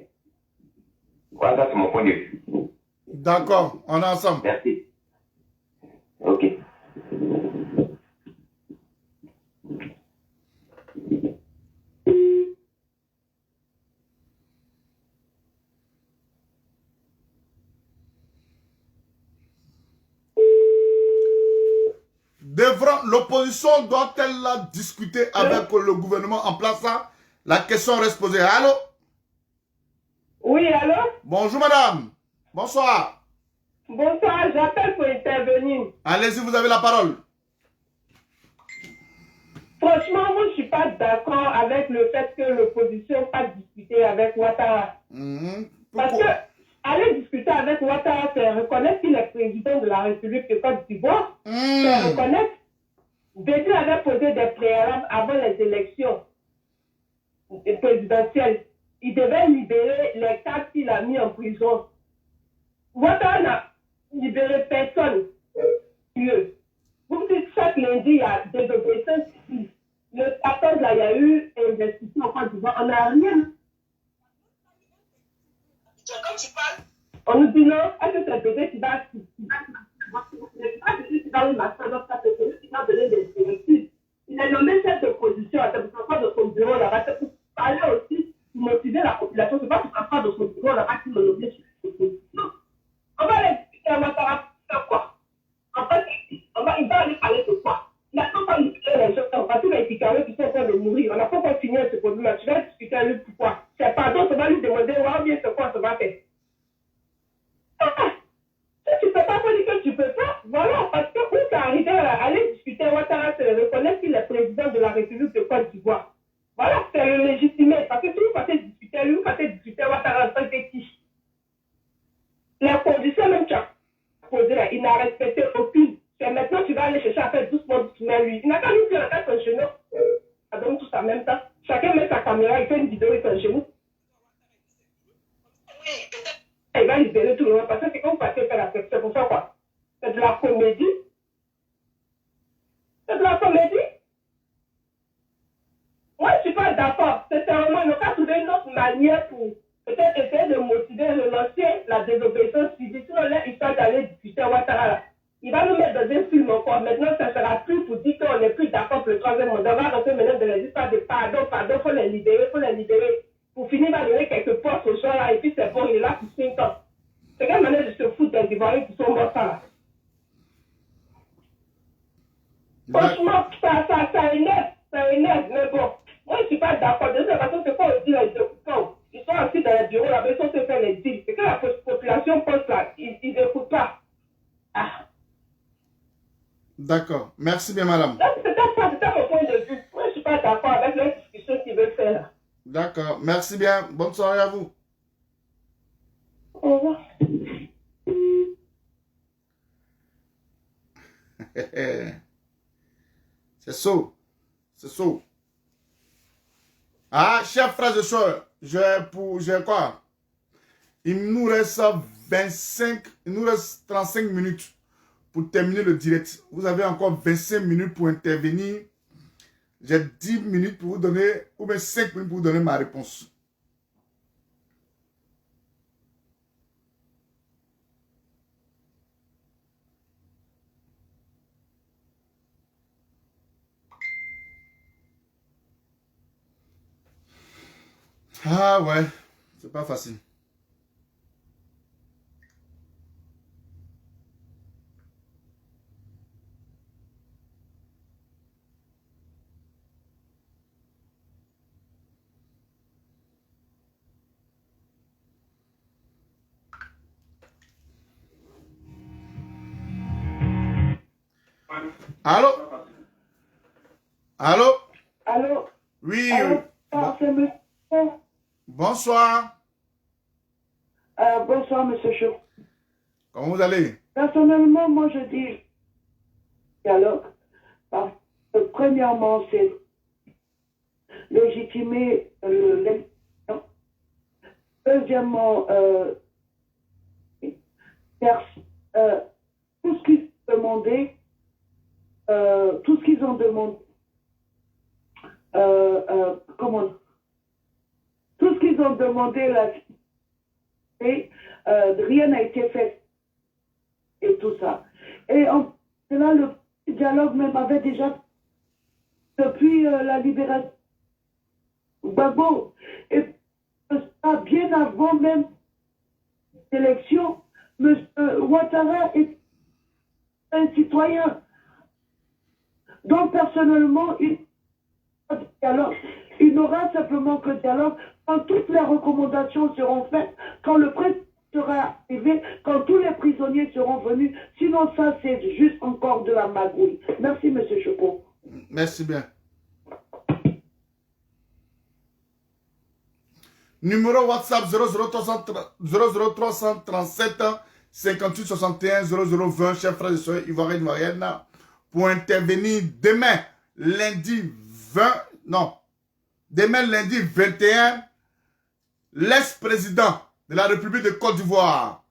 Voilà, ça c'est mon point de vue. D'accord, on est ensemble. Merci. Ok. L'opposition doit-elle discuter avec le gouvernement en place là? La question reste posée. Allô? Oui, allô? Bonjour madame. Bonsoir. Bonsoir, j'appelle pour intervenir. Allez-y, vous avez la parole. Franchement, moi, je ne suis pas d'accord avec le fait que l'opposition pas discuter avec Ouattara. Parce que aller discuter avec Ouattara, c'est reconnaître qu'il est président de la République de Côte d'Ivoire. C'est reconnaître. Bédi avait posé des préalables avant les élections présidentielles. Il devait libérer les 4 qu'il a mis en prison. Ouattara n'a libéré personne. Vous dites chaque lundi, il y a des obéissances. Le 14, là, il y a eu investissement en Côte d'Ivoire. On n'a rien. Quand tu parles, on nous dit non, est-ce que c'est Bédi qui va il est nommé chef de position, c'est pour ça de son bureau là-bas, c'est pour parler aussi, pour motiver la population, c'est pas pour s'asseoir de son bureau là-bas qui le nomme chef de position. On va aller expliquer à Ouattara faire quoi? En fait, il va aller parler de quoi? Il n'a pas encore expliqué les gens, on va tous les Kikawe qui sont en train de mourir, on n'a pas encore fini ce problème-là, tu vas discuter avec lui pourquoi? C'est pardon, ça va lui demander, ouais, bien c'est quoi ça va faire? Si tu ne peux pas dire que tu ne peux pas, voilà, parce que où tu es arrivé à aller discuter Ouattara, c'est reconnaître qu'il est président de la République de Côte d'Ivoire. Voilà, c'est le légitimer, parce que si vous passez discuter lui, vous passez discuter Ouattara en tant que qui? La condition même que tu as posée là, il n'a respecté aucune. Et maintenant, tu vas aller chercher à faire doucement lui. Il n'a pas mis la tête en genou. Ça donne tout ça en même temps. Chacun met sa caméra, il fait une vidéo, il fait un genou. Il va libérer tout le monde parce que c'est comme vous passez faire la fête. C'est pour ça quoi? C'est de la comédie. C'est de la comédie. Moi, je ne suis pas d'accord. C'est vraiment, on a trouvé une autre manière pour peut-être essayer de motiver, relancer la désobéissance civile. Sinon, là, il faut d'aller discuter à Ouattara là. Il va nous mettre dans un film encore. Maintenant, ça ne sera plus pour dire qu'on n'est plus d'accord pour le troisième mandat. On va rentrer maintenant dans les histoires de pardon, il faut les libérer. Pour finir, il va donner quelques postes aux gens là, et puis c'est bon, il est là pour 5 ans. C'est quelle manière de se foutre des Ivoiriens qui sont morts là? Franchement, ça énerve, mais bon. Moi, je ne suis pas d'accord. De toute façon, c'est pas aussi les occupants. Ils sont assis dans les bureaux là-bas, ils sont se faire les deals. C'est que la population pense là, ils n'écoutent pas. Ah. D'accord. Merci bien, madame. C'était mon point de vue. Moi, je ne suis pas d'accord avec la discussion qu'ils veulent faire là. D'accord. Merci bien. Bonne soirée à vous. Au revoir. C'est ça. C'est ça. Ah, chers frères et sœurs, j'ai quoi? Il nous reste 35 minutes pour terminer le direct. Vous avez encore 25 minutes pour intervenir. J'ai 10 minutes pour vous donner, ou bien 5 minutes pour vous donner ma réponse. Ah ouais, c'est pas facile. Allô? Allô? Allô? Oui. Allô? C'est monsieur. Bonsoir. Bonsoir, monsieur Chou. Comment vous allez? Personnellement, moi, je dis dialogue. Parce que, premièrement, c'est légitimer l'élection. Deuxièmement, tout ce qu'ils demandaient, tout ce qu'ils ont demandé, tout ce qu'ils ont demandé là, rien n'a été fait et tout ça. Et là, le dialogue même avait déjà, depuis la libération Gbagbo, et ça, bien avant même l'élection, M. Ouattara est un citoyen. Donc, personnellement, il n'aura simplement que dialogue quand toutes les recommandations seront faites, quand le président sera arrivé, quand tous les prisonniers seront venus. Sinon, ça, c'est juste encore de la magouille. Merci, M. Choco. Merci bien. Numéro WhatsApp 00337 58 61 0020, chers frères et sœurs ivoiriens, ivoiriennes, pour intervenir demain, lundi 20, non, demain lundi 21, l'ex-président de la République de Côte d'Ivoire,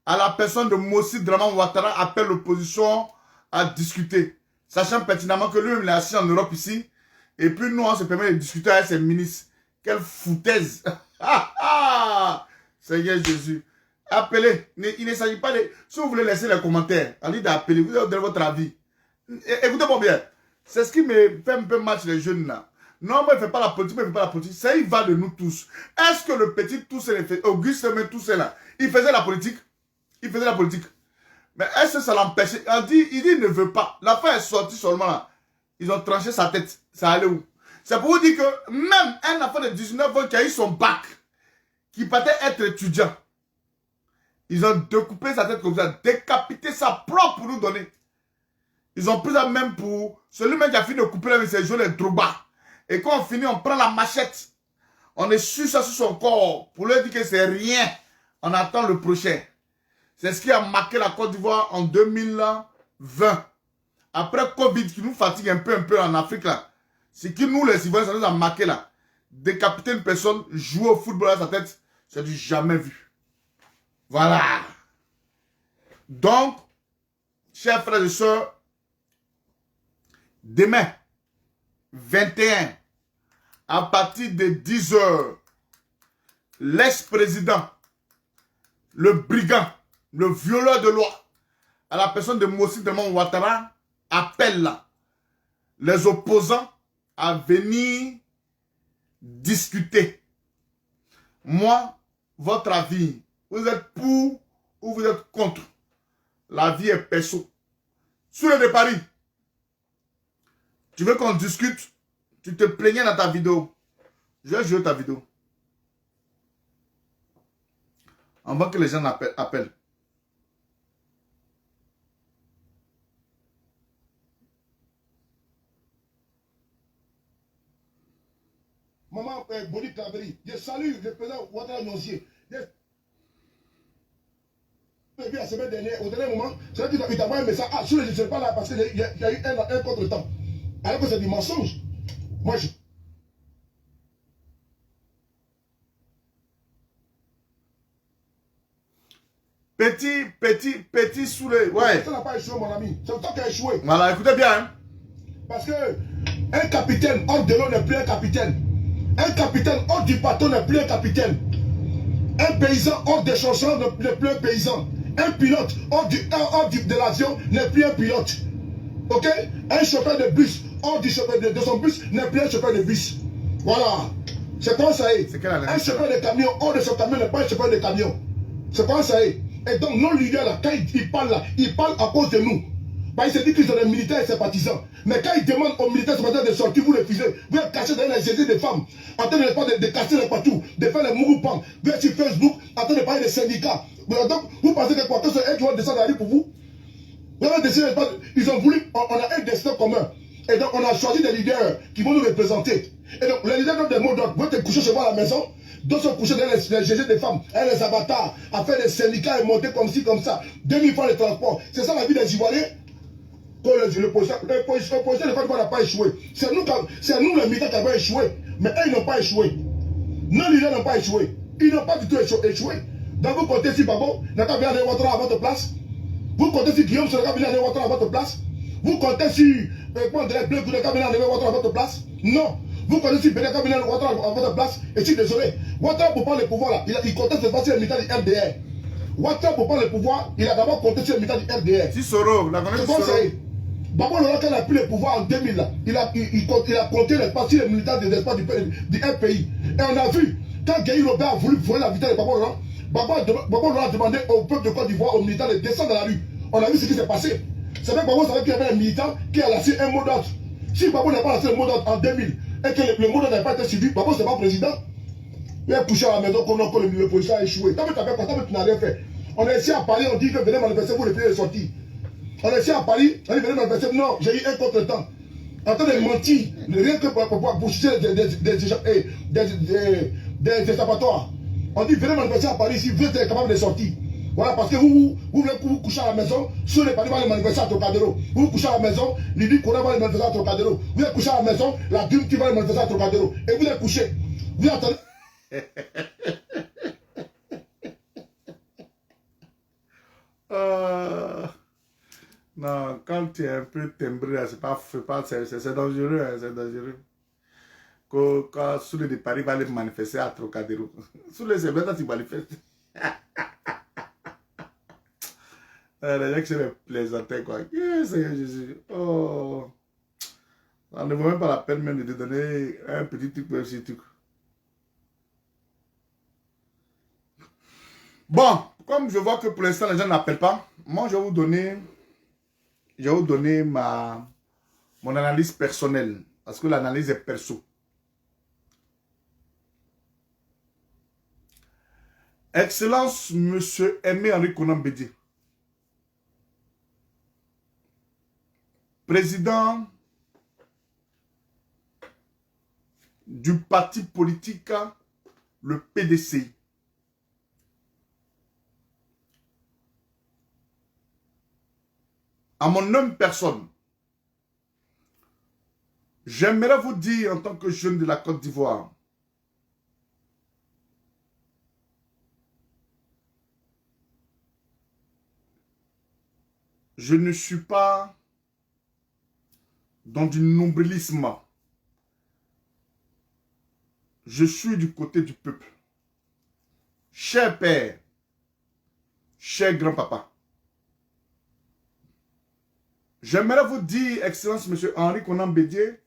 à la personne de Mossi Draman Ouattara, appelle l'opposition à discuter, sachant pertinemment que lui-même est assis en Europe ici, et puis nous, on se permet de discuter avec ses ministres. Quelle foutaise! Seigneur Jésus. Appelez. Il ne s'agit pas de... Si vous voulez laisser les commentaires, en lieu d'appeler, vous donner votre avis. Écoutez-moi bien. C'est ce qui me fait un peu match les jeunes là. Non, moi, il ne fait pas la politique, moi, il ne fait pas la politique. Ça, il va de nous tous. Est-ce que le petit Toussaint, Auguste Toussaint là, il faisait la politique? Il faisait la politique. Mais est-ce que ça l'empêchait? Il dit, il ne veut pas. La fin est sortie seulement là. Ils ont tranché sa tête. Ça allait où? C'est pour vous dire que même un enfant de 19 ans qui a eu son bac, qui partait être étudiant, ils ont découpé sa tête comme ça, décapité sa propre pour nous donner. Ils ont pris ça même pour celui-même qui a fini de couper là, c'est joué les Drogba. Et quand on finit, on prend la machette. On est sur ça sur son corps pour lui dire que c'est rien. On attend le prochain. C'est ce qui a marqué la Côte d'Ivoire en 2020. Après Covid qui nous fatigue un peu en Afrique là. C'est que nous, les Ivoiriens, ça nous a marqué là. Décapiter une personne, jouer au football à sa tête, c'est du jamais vu. Voilà. Donc, chers frères et sœurs, demain, 21, à partir de 10 h, l'ex-président, le brigand, le violeur de loi, à la personne de Mossi Draman Ouattara, appelle là, les opposants à venir discuter. Moi, votre avis, vous êtes pour ou vous êtes contre? La vie est perso. Sur le de Paris, tu veux qu'on discute? Tu te plaignais dans ta vidéo. Je vais jouer ta vidéo. On voit que les gens appellent. Maman Boni Kaberi, je salue le président Ouattara Nosier. La semaine dernière, au dernier moment, c'est vrai qu'il t'a envoyé un message. Ah, je ne sais pas là parce qu'il y a eu un contre-temps. Alors que c'est du mensonge. Moi, je. Petit Soulé. Ouais. Ça n'a pas échoué, mon ami. C'est toi qui as échoué. Voilà, écoutez bien. Hein. Parce que un capitaine hors de l'eau n'est plus un capitaine. Un capitaine hors du bateau n'est plus un capitaine. Un paysan hors des chansons n'est plus un paysan. Un pilote hors de l'avion n'est plus un pilote. Ok? Un chauffeur de bus hors de son bus n'est plus un chauffeur de bus. Voilà. C'est quoi ça est? Un chauffeur de camion hors de son camion n'est pas un chauffeur de camion. C'est quoi ça est? Et donc nos leaders là, quand ils parlent là, ils parlent à cause de nous. Bah, ils se disent qu'ils sont des militaires et sympathisants. Mais quand ils demandent aux militaires sympathisants de sortir, vous refusez. Vous êtes cachés derrière les GD des femmes, en train de casser les partout, de faire les mouroupans. Vous êtes sur Facebook, en train de parler des syndicats. Donc, vous pensez que quoi que c'est eux qui vont descendre dans la rue pour vous? Vous avez décidé, ils ont voulu, on a un destin commun. Et donc, on a choisi des leaders qui vont nous représenter. Et donc, les leaders donnent des mots d'ordre. Vous êtes couchés chez moi à la maison, d'autres sont couchés derrière les GG des femmes, et les avatars, à faire des syndicats et monter comme ci, comme ça. 2000 francs de transport. C'est ça la vie des Ivoiriens? Le projet de Côte n'a pas échoué. C'est nous les militaires qui avons échoué. Mais eux, ils n'ont pas échoué. Nos leaders n'ont pas échoué. Ils n'ont pas du tout échoué. Donc vous comptez si Babo n'a pas bien aller Ouattara à votre place. Vous comptez si Guillaume n'a pas bien aller Ouattara à votre place. Vous comptez si Bleu n'a pas bien aller Ouattara à votre place. Non. Vous comptez si Bénéka n'a pas bien aller Ouattara à votre place. Et je suis désolé. Ouattara pour prendre le pouvoir là, il conteste pas sur les militaires du RDR. Ouattara pour prendre le pouvoir, il a d'abord compté sur les militaires du RDR. Si Soro, la connaît Soro. Babo Laurent, quand il a pris le pouvoir en 2000, là, il a compté les partis les militaires de l'espace du RPI. Et on a vu, quand Guy Robert a voulu voler la vitesse de Babo Laurent, Babo Laurent a demandé au peuple de Côte d'Ivoire, aux militaires de descendre dans la rue. On a vu ce qui s'est passé. C'est vrai que Babo savait qu'il y avait un militant qui a lancé un mot d'ordre. Si Babo n'a pas lancé le mot d'ordre en 2000 et que le mot d'ordre n'a pas été suivi, Babo c'est pas président. Il a couché à la maison comme le policier a échoué. Tant que tu n'as rien fait. On est ici à Paris, on dit que venez manifester, vous les payez de sortie. On est ici à Paris, on dit venez manifester. Non, j'ai eu un contre-temps. En train de mentir, rien que pour chercher des échappatoires. On dit venez manifester à Paris si vous êtes capable de sortir. Voilà, parce que vous voulez vous coucher à la maison, sur les Paris va les manifester à Trocadéro. Vous couchez à la maison, Lydie Koura va les manifester à Trocadéro. Vous êtes couché à la maison, la Dune qui va les manifester à Trocadéro. Et vous êtes couché. Vous attendez. Non, quand tu es un peu timbré, c'est dangereux, hein, c'est dangereux. Quand Soulé de Paris va aller manifester à Trocadéro. Soulé, c'est maintenant qu'il manifeste. Les gens qui se me plaisantaient, quoi. Seigneur Jésus. Oh. Ça ne vaut même pas la peine même de te donner un petit truc pour un petit truc. Bon, comme je vois que pour l'instant les gens n'appellent pas, moi je vais vous donner mon analyse personnelle. Parce que l'analyse est perso. Excellence, Monsieur Aimé-Henri Konan Bédié, président du parti politique, le PDCI. À mon homme personne, j'aimerais vous dire en tant que jeune de la Côte d'Ivoire, je ne suis pas dans du nombrilisme. Je suis du côté du peuple. Cher père, cher grand-papa, j'aimerais vous dire, Excellence, Monsieur Henri Konan Bédié,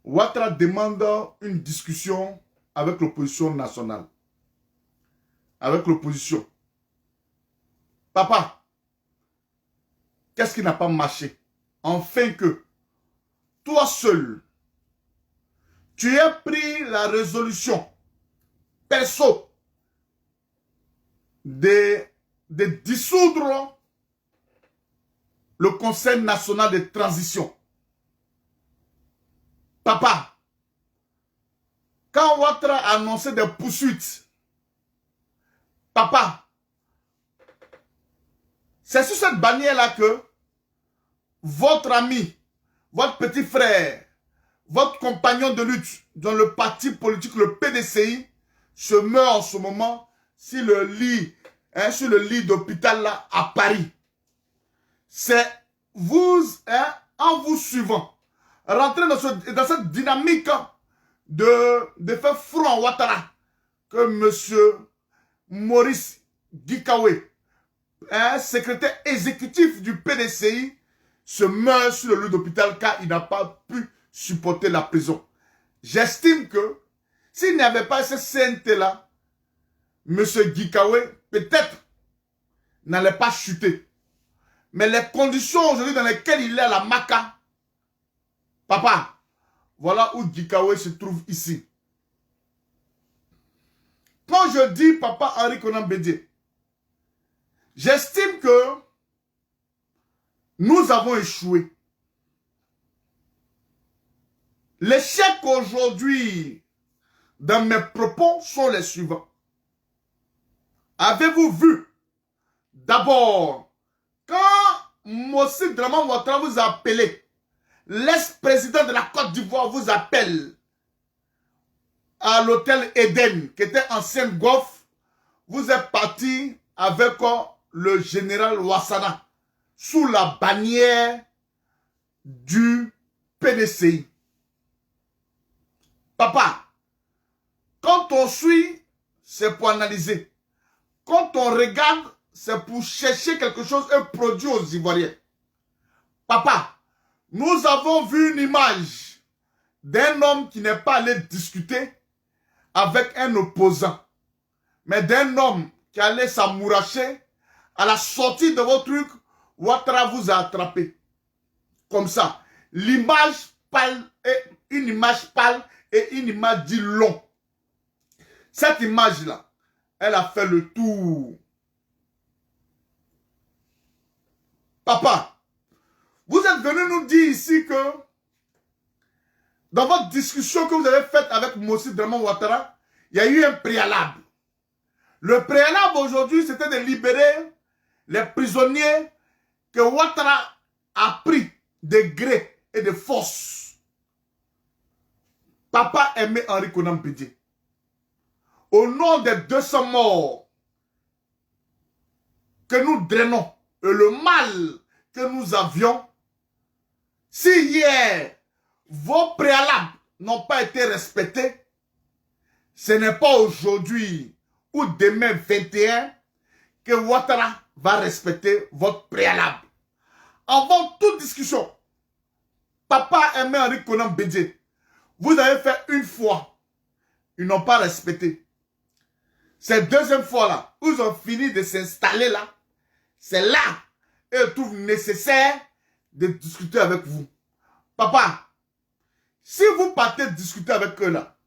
Ouattara demande une discussion avec l'opposition nationale. Avec l'opposition. Papa, qu'est-ce qui n'a pas marché? Enfin que, toi seul, tu as pris la résolution perso de dissoudre le Conseil national de transition. Papa, quand Ouattara a annoncé des poursuites, papa, c'est sur cette bannière-là que votre ami, votre petit frère, votre compagnon de lutte dans le parti politique, le PDCI, se meurt en ce moment. sur le lit d'hôpital là à Paris. C'est vous, en vous suivant, rentrer dans cette dynamique de faire front à Ouattara que M. Maurice Gikawe, secrétaire exécutif du PDCI, se meurt sur le lit d'hôpital car il n'a pas pu supporter la prison. J'estime que s'il n'y avait pas ce CNT-là, M. Gikawe, peut-être, n'allait pas chuter. Mais les conditions aujourd'hui dans lesquelles il est à la Maca, papa, voilà où Gikawe se trouve ici. Quand je dis papa Henri Konan Bédié, j'estime que nous avons échoué. L'échec aujourd'hui dans mes propos sont les suivants. Avez-vous vu? D'abord, quand Mossi Draman Ouattara vous a appelé, l'ex-président de la Côte d'Ivoire vous appelle à l'hôtel Eden, qui était ancien Golf, vous êtes parti avec le général Ouassana, sous la bannière du PDCI. Papa, quand on suit, c'est pour analyser. Quand on regarde, c'est pour chercher quelque chose, un produit aux Ivoiriens. Papa, nous avons vu une image d'un homme qui n'est pas allé discuter avec un opposant, mais d'un homme qui allait s'amouracher. À la sortie de votre truc, Ouattara vous a attrapé. Comme ça. L'image parle, et une image parle et une image dit long. Cette image-là, elle a fait le tour. Papa, vous êtes venu nous dire ici que dans votre discussion que vous avez faite avec Mossi Draman Ouattara, il y a eu un préalable. Le préalable aujourd'hui, c'était de libérer les prisonniers que Ouattara a pris de gré et de force. Papa Aimé Henri Konan Bédié, au nom des 200 morts que nous drainons et le mal que nous avions, si hier vos préalables n'ont pas été respectés, ce n'est pas aujourd'hui ou demain 21 que Ouattara va respecter votre préalable. Avant toute discussion, papa Aimé Henri Konan Bédié, vous avez fait une fois, ils n'ont pas respecté. Cette deuxième fois-là, où ils ont fini de s'installer là, c'est là qu'ils trouvent nécessaire de discuter avec vous. Papa, si vous partez discuter avec eux là,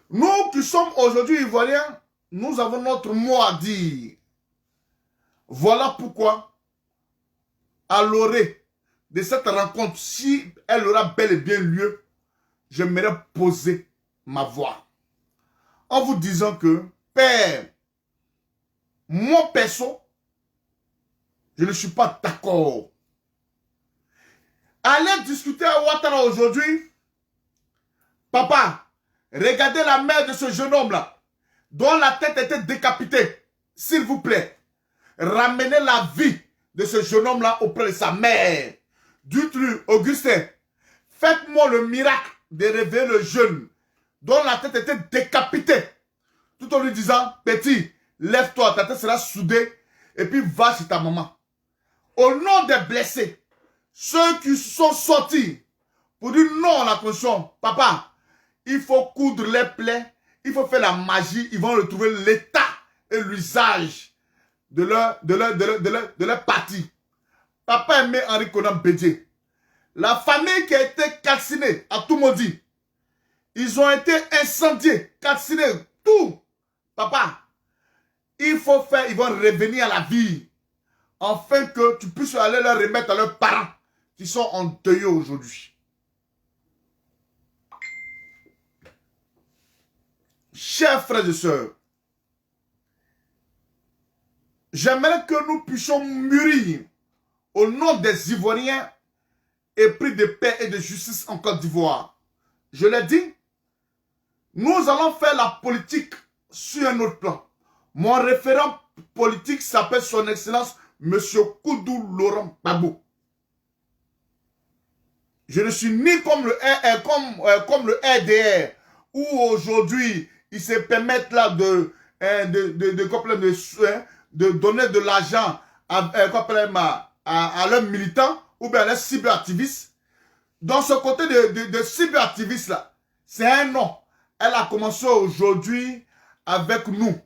nous qui sommes aujourd'hui Ivoiriens, nous avons notre mot à dire. Voilà pourquoi, à l'orée de cette rencontre, si elle aura bel et bien lieu, j'aimerais poser ma voix. En vous disant que, Père, mon perso, je ne suis pas d'accord. Allez discuter à Ouattara aujourd'hui. Papa, regardez la mère de ce jeune homme-là, dont la tête était décapitée. S'il vous plaît, ramenez la vie de ce jeune homme-là auprès de sa mère. Dites-lui, Augustin, faites-moi le miracle de réveiller le jeune dont la tête était décapitée. Tout en lui disant, petit, lève-toi, ta tête sera soudée et puis va chez ta maman. Au nom des blessés, ceux qui sont sortis pour dire non à la conscience, papa, il faut coudre les plaies, il faut faire la magie, ils vont retrouver l'état et l'usage de leur partie. Papa Aimé Henri Konan Bédié, la famille qui a été calcinée à tout maudit, ils ont été incendiés, calcinés, tout. Papa, il faut faire, ils vont revenir à la vie, afin que tu puisses aller leur remettre à leurs parents qui sont en deuil aujourd'hui. Chers frères et sœurs, j'aimerais que nous puissions mûrir au nom des Ivoiriens épris de paix et de justice en Côte d'Ivoire. Je l'ai dit, nous allons faire la politique sur un autre plan. Mon référent politique s'appelle son excellence M. Koudou Laurent Gbagbo. Je ne suis ni comme le RDR, où aujourd'hui, ils se permettent là de donner de l'argent à leurs militants ou bien à leurs cyberactivistes. Dans ce côté de cyberactivistes là, c'est un nom. Elle a commencé aujourd'hui avec nous.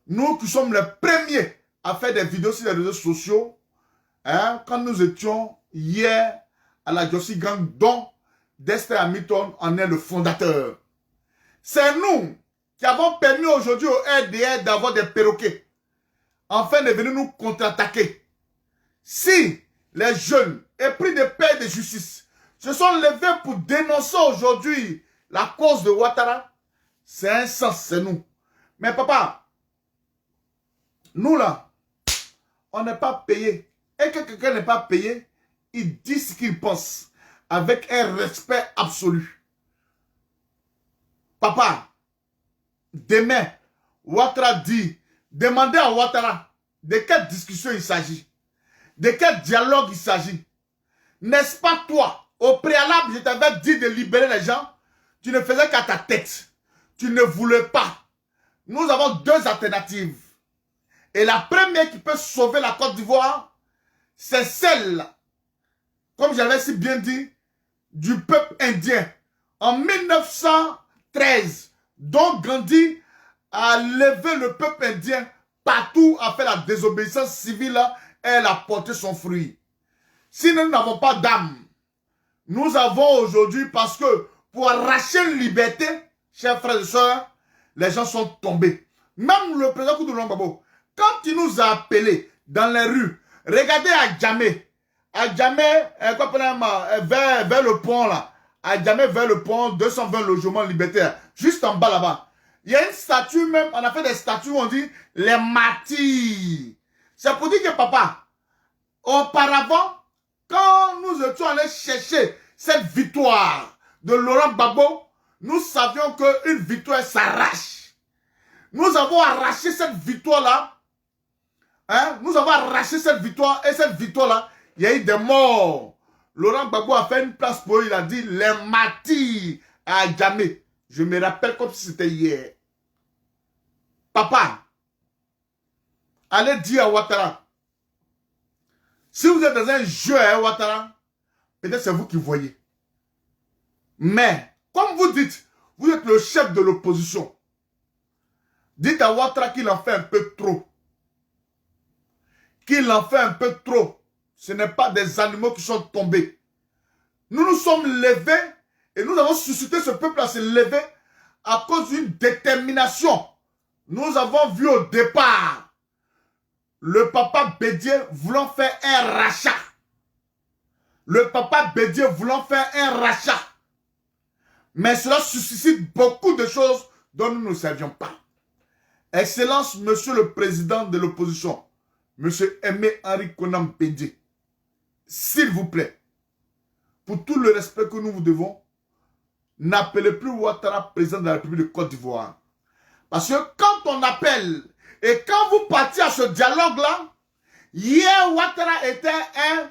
Nous qui sommes les premiers à faire des vidéos sur les réseaux sociaux, hein, quand nous étions hier à la Jossi Gang, dont Dexter Hamilton en est le fondateur. C'est nous qui avons permis aujourd'hui au RDR d'avoir des perroquets, afin de venir nous contre-attaquer. Si les jeunes, épris de paix et de justice, se sont levés pour dénoncer aujourd'hui la cause de Ouattara, c'est un sens, c'est nous. Mais papa, nous là, on n'est pas payé. Et que quelqu'un n'est pas payé, il dit ce qu'il pense, avec un respect absolu. Papa, demain, Ouattara dit, demandez à Ouattara de quelle discussion il s'agit, de quel dialogue il s'agit. N'est-ce pas toi, au préalable, je t'avais dit de libérer les gens, tu ne faisais qu'à ta tête. Tu ne voulais pas. Nous avons deux alternatives. Et la première qui peut sauver la Côte d'Ivoire, c'est celle, comme j'avais si bien dit, du peuple indien. En 1913, dont Gandhi a levé le peuple indien partout, a fait la désobéissance civile, et elle a porté son fruit. Si nous n'avons pas d'âme, nous avons aujourd'hui, parce que pour arracher une liberté, chers frères et sœurs, les gens sont tombés. Même le président Koudou Laurent Gbagbo, quand il nous a appelés dans les rues, regardez à Djamé, vers le pont là, à Djamé vers le pont, 220 logements libertaires, juste en bas là-bas. Il y a une statue même, on a fait des statues où on dit les martyrs. C'est pour dire que papa, auparavant, quand nous étions allés chercher cette victoire de Laurent Gbagbo, nous savions qu'une victoire s'arrache. Nous avons arraché cette victoire-là. Hein? Nous avons arraché cette victoire. Et cette victoire-là, il y a eu des morts. Laurent Gbagbo a fait une place pour eux. Il a dit les martyrs à Djamé. Je me rappelle comme si c'était hier. Papa, allez dire à Ouattara. Si vous êtes dans un jeu à Ouattara, peut-être c'est vous qui voyez. Mais, comme vous dites, vous êtes le chef de l'opposition. Dites à Ouattara qu'il en fait un peu trop. Qu'il en fait un peu trop. Ce n'est pas des animaux qui sont tombés. Nous nous sommes levés et nous avons suscité ce peuple à se lever à cause d'une détermination. Nous avons vu au départ le papa Bédier voulant faire un rachat. Le papa Bédier voulant faire un rachat. Mais cela suscite beaucoup de choses dont nous ne savions pas. Excellence, monsieur le président de l'opposition, monsieur Aimé Henri Konan Bédier, s'il vous plaît, pour tout le respect que nous vous devons, n'appelez plus Ouattara président de la République de Côte d'Ivoire. Parce que quand on appelle, et quand vous partiez à ce dialogue-là, hier Ouattara était un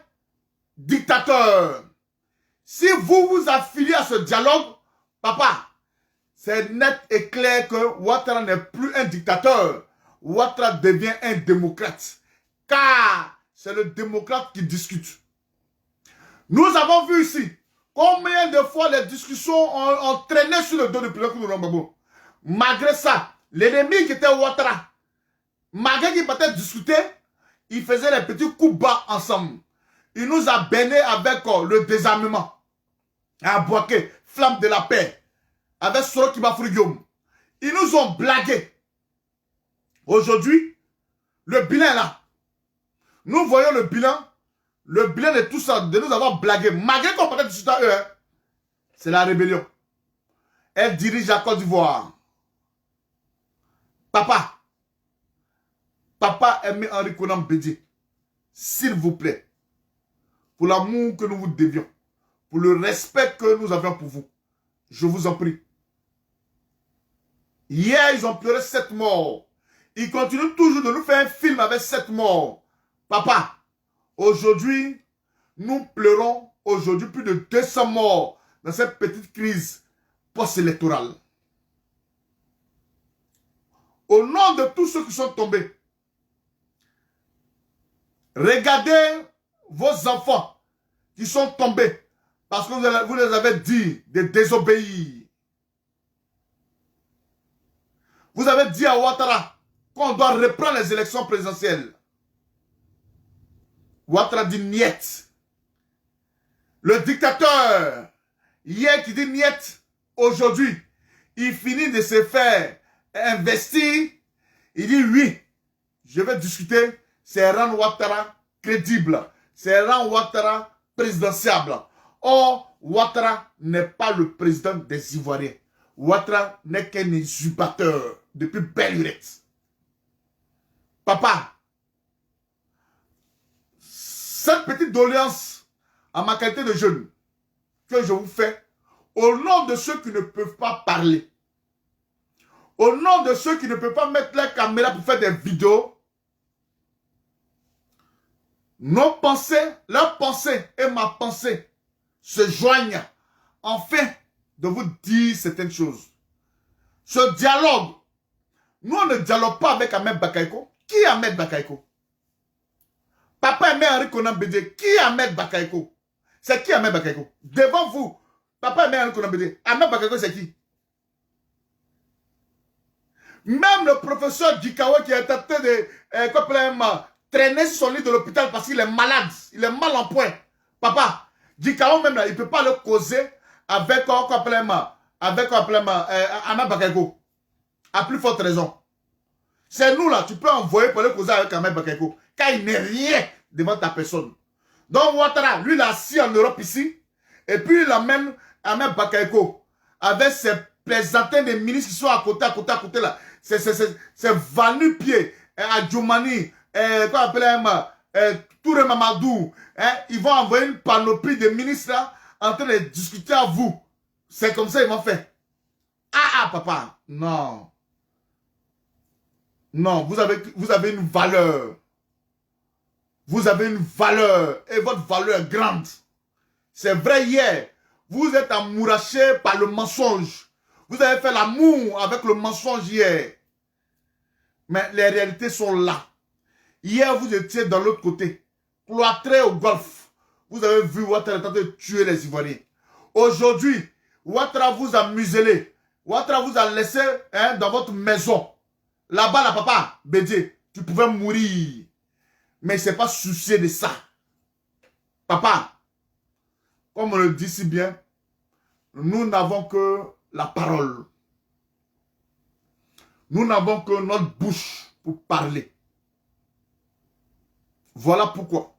dictateur. Si vous vous affiliez à ce dialogue, papa, c'est net et clair que Ouattara n'est plus un dictateur. Ouattara devient un démocrate. Car c'est le démocrate qui discute. Nous avons vu ici combien de fois les discussions ont traîné sur le dos du président Koudou Laurent Gbagbo. Malgré ça, l'ennemi qui était Ouattara, malgré qu'il partait discuter, il faisait les petits coups bas ensemble. Il nous a béni avec le désarmement. À Boaké, flamme de la paix. Avec Soro Kibafou Guillaume. Ils nous ont blagué. Aujourd'hui, le bilan est là. Nous voyons le bilan de tout ça, de nous avoir blagué. Malgré qu'on partait discuter à eux, hein, c'est la rébellion. Elle dirige la Côte d'Ivoire. Papa Aimé Henri Konan Bédier, s'il vous plaît, pour l'amour que nous vous devions, pour le respect que nous avions pour vous, je vous en prie, Hier, ils ont pleuré 7 morts. Ils continuent toujours de nous faire un film avec 7 morts. Papa, aujourd'hui, nous pleurons aujourd'hui plus de 200 morts dans cette petite crise post-électorale. Au nom de tous ceux qui sont tombés, regardez vos enfants qui sont tombés parce que vous les avez dit de désobéir. Vous avez dit à Ouattara qu'on doit reprendre les élections présidentielles. Ouattara dit niet. Le dictateur, hier qui dit niet, aujourd'hui, il finit de se faire investir. Il dit oui, je vais discuter, c'est rendre Ouattara crédible, c'est rendre Ouattara présidentiable. Or, Ouattara n'est pas le président des Ivoiriens. Ouattara n'est qu'un usurpateur depuis belle lurette. Papa, cette petite doléance à ma qualité de jeune que je vous fais, au nom de ceux qui ne peuvent pas parler, au nom de ceux qui ne peuvent pas mettre la caméra pour faire des vidéos, nos pensées, leurs pensées et ma pensée se joignent afin de vous dire certaines choses. Ce dialogue, nous on ne dialogue pas avec Ahmed Bakaïko. Qui est Ahmed Bakaïko? Papa aimait Henri Konan Bédié. Qui est Ahmed Bakaïko? C'est qui Ahmed Bakaïko? Devant vous, papa aimait Henri Konan Bédié. Ahmed Bakaïko c'est qui? Même le professeur Dikawa qui est tenté de traîner sur son lit de l'hôpital parce qu'il est malade. Il est mal en point. Papa, Dikawa même là, il ne peut pas le causer avec Ahmed Bakaïko. À plus forte raison. C'est nous là, tu peux envoyer pour le causer avec Ahmed Bakaïko. Car il n'est rien devant ta personne. Donc Ouattara, lui il est assis en Europe ici. Et puis il amène Ahmed Bakaïko avec ses plaisantins des ministres qui sont à côté là. C'est Vanu Pied, Adjoumani, quoi appelle Touré Mamadou. Ils vont envoyer une panoplie de ministres là en train de discuter à vous. C'est comme ça qu'ils vont faire. Ah, papa, non. Non, vous avez une valeur. Vous avez une valeur. Et votre valeur est grande. C'est vrai hier. Vous êtes amouraché par le mensonge. Vous avez fait l'amour avec le mensonge hier. Mais les réalités sont là. Hier, vous étiez dans l'autre côté. Cloîtré au golfe. Vous avez vu Ouattara tenter de tuer les Ivoiriens. Aujourd'hui, Ouattara vous a muselé. Ouattara vous a laissé dans votre maison. Là-bas, là, papa, Bédié, tu pouvais mourir. Mais il ne s'est pas soucié de ça. Papa, comme on le dit si bien, nous n'avons que la parole. Nous n'avons que notre bouche pour parler. Voilà pourquoi.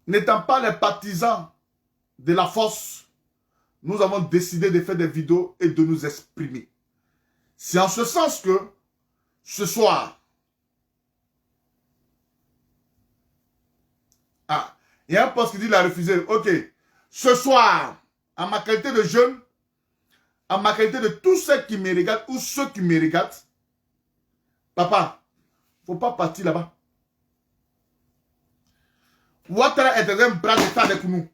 N'étant pas les partisans de la force, nous avons décidé de faire des vidéos et de nous exprimer. C'est en ce sens que, ce soir, il y a un poste qui dit qu'il a refusé. Ok, ce soir, à ma qualité de jeune, à ma qualité de tous ceux qui me regardent ou ceux qui me regardent, papa, il ne faut pas partir là-bas. Ouattara est un bras de fer avec nous.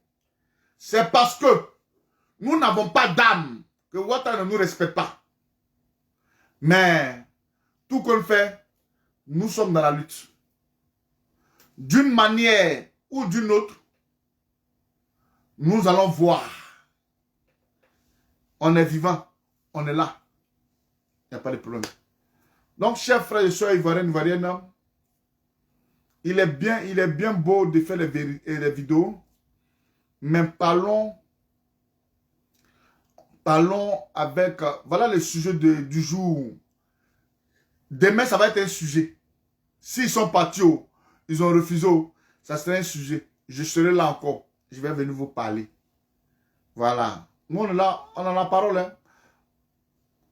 C'est parce que nous n'avons pas d'âme que Ouattara ne nous respecte pas. Mais, tout qu'on fait, nous sommes dans la lutte. D'une manière ou d'une autre, nous allons voir. On est vivant, on est là. Il n'y a pas de problème. Donc, chers frères et sœurs ivoiriennes, il est bien beau de faire les vidéos, mais parlons avec, voilà le sujet du jour. Demain, ça va être un sujet. S'ils sont partis, ils ont refusé, ça serait un sujet. Je serai là encore. Je vais venir vous parler. Voilà. Nous, on est là, on a la parole. Hein.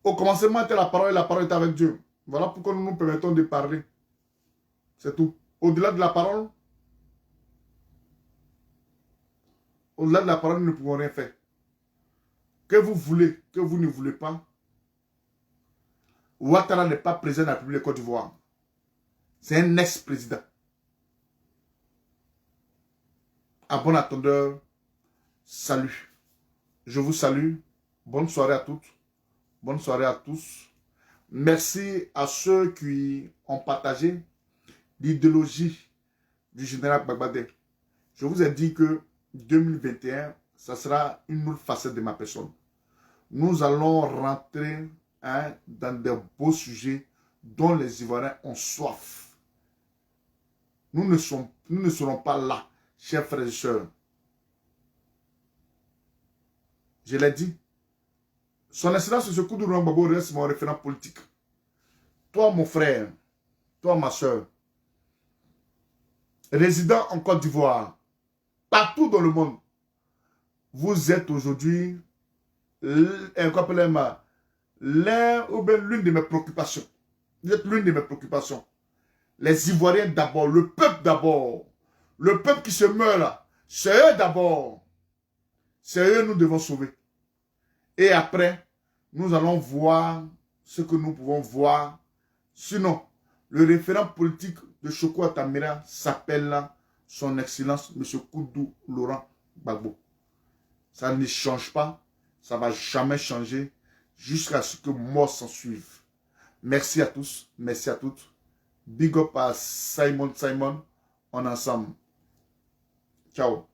Au commencement, était la parole et la parole est avec Dieu. Voilà pourquoi nous nous permettons de parler. C'est tout. Au-delà de la parole, nous ne pouvons rien faire. Que vous voulez, que vous ne voulez pas, Ouattara n'est pas président de la République de Côte d'Ivoire. C'est un ex-président. À bon attendeur, salut. Je vous salue. Bonne soirée à toutes. Bonne soirée à tous. Merci à ceux qui ont partagé l'idéologie du général Gbagba. Je vous ai dit que 2021, ça sera une autre facette de ma personne. Nous allons rentrer dans de beaux sujets dont les Ivoiriens ont soif. Nous ne serons pas là, chers frères et sœurs. Je l'ai dit. Son Excellence M. Koudou Rwambabo reste mon référent politique. Toi, mon frère, toi, ma soeur, résident en Côte d'Ivoire, partout dans le monde, vous êtes aujourd'hui l'un ou bien l'une de mes préoccupations. Vous êtes l'une de mes préoccupations. Les Ivoiriens d'abord, le peuple d'abord. Le peuple qui se meurt là, c'est eux d'abord. C'est eux que nous devons sauver. Et après, nous allons voir ce que nous pouvons voir. Sinon, le référent politique de Choco Atamira s'appelle son Excellence M. Koudou Laurent Gbagbo. Ça ne change pas, ça ne va jamais changer jusqu'à ce que mort s'en suive. Merci à tous, merci à toutes. Big up à Simon, on est ensemble. Ciao.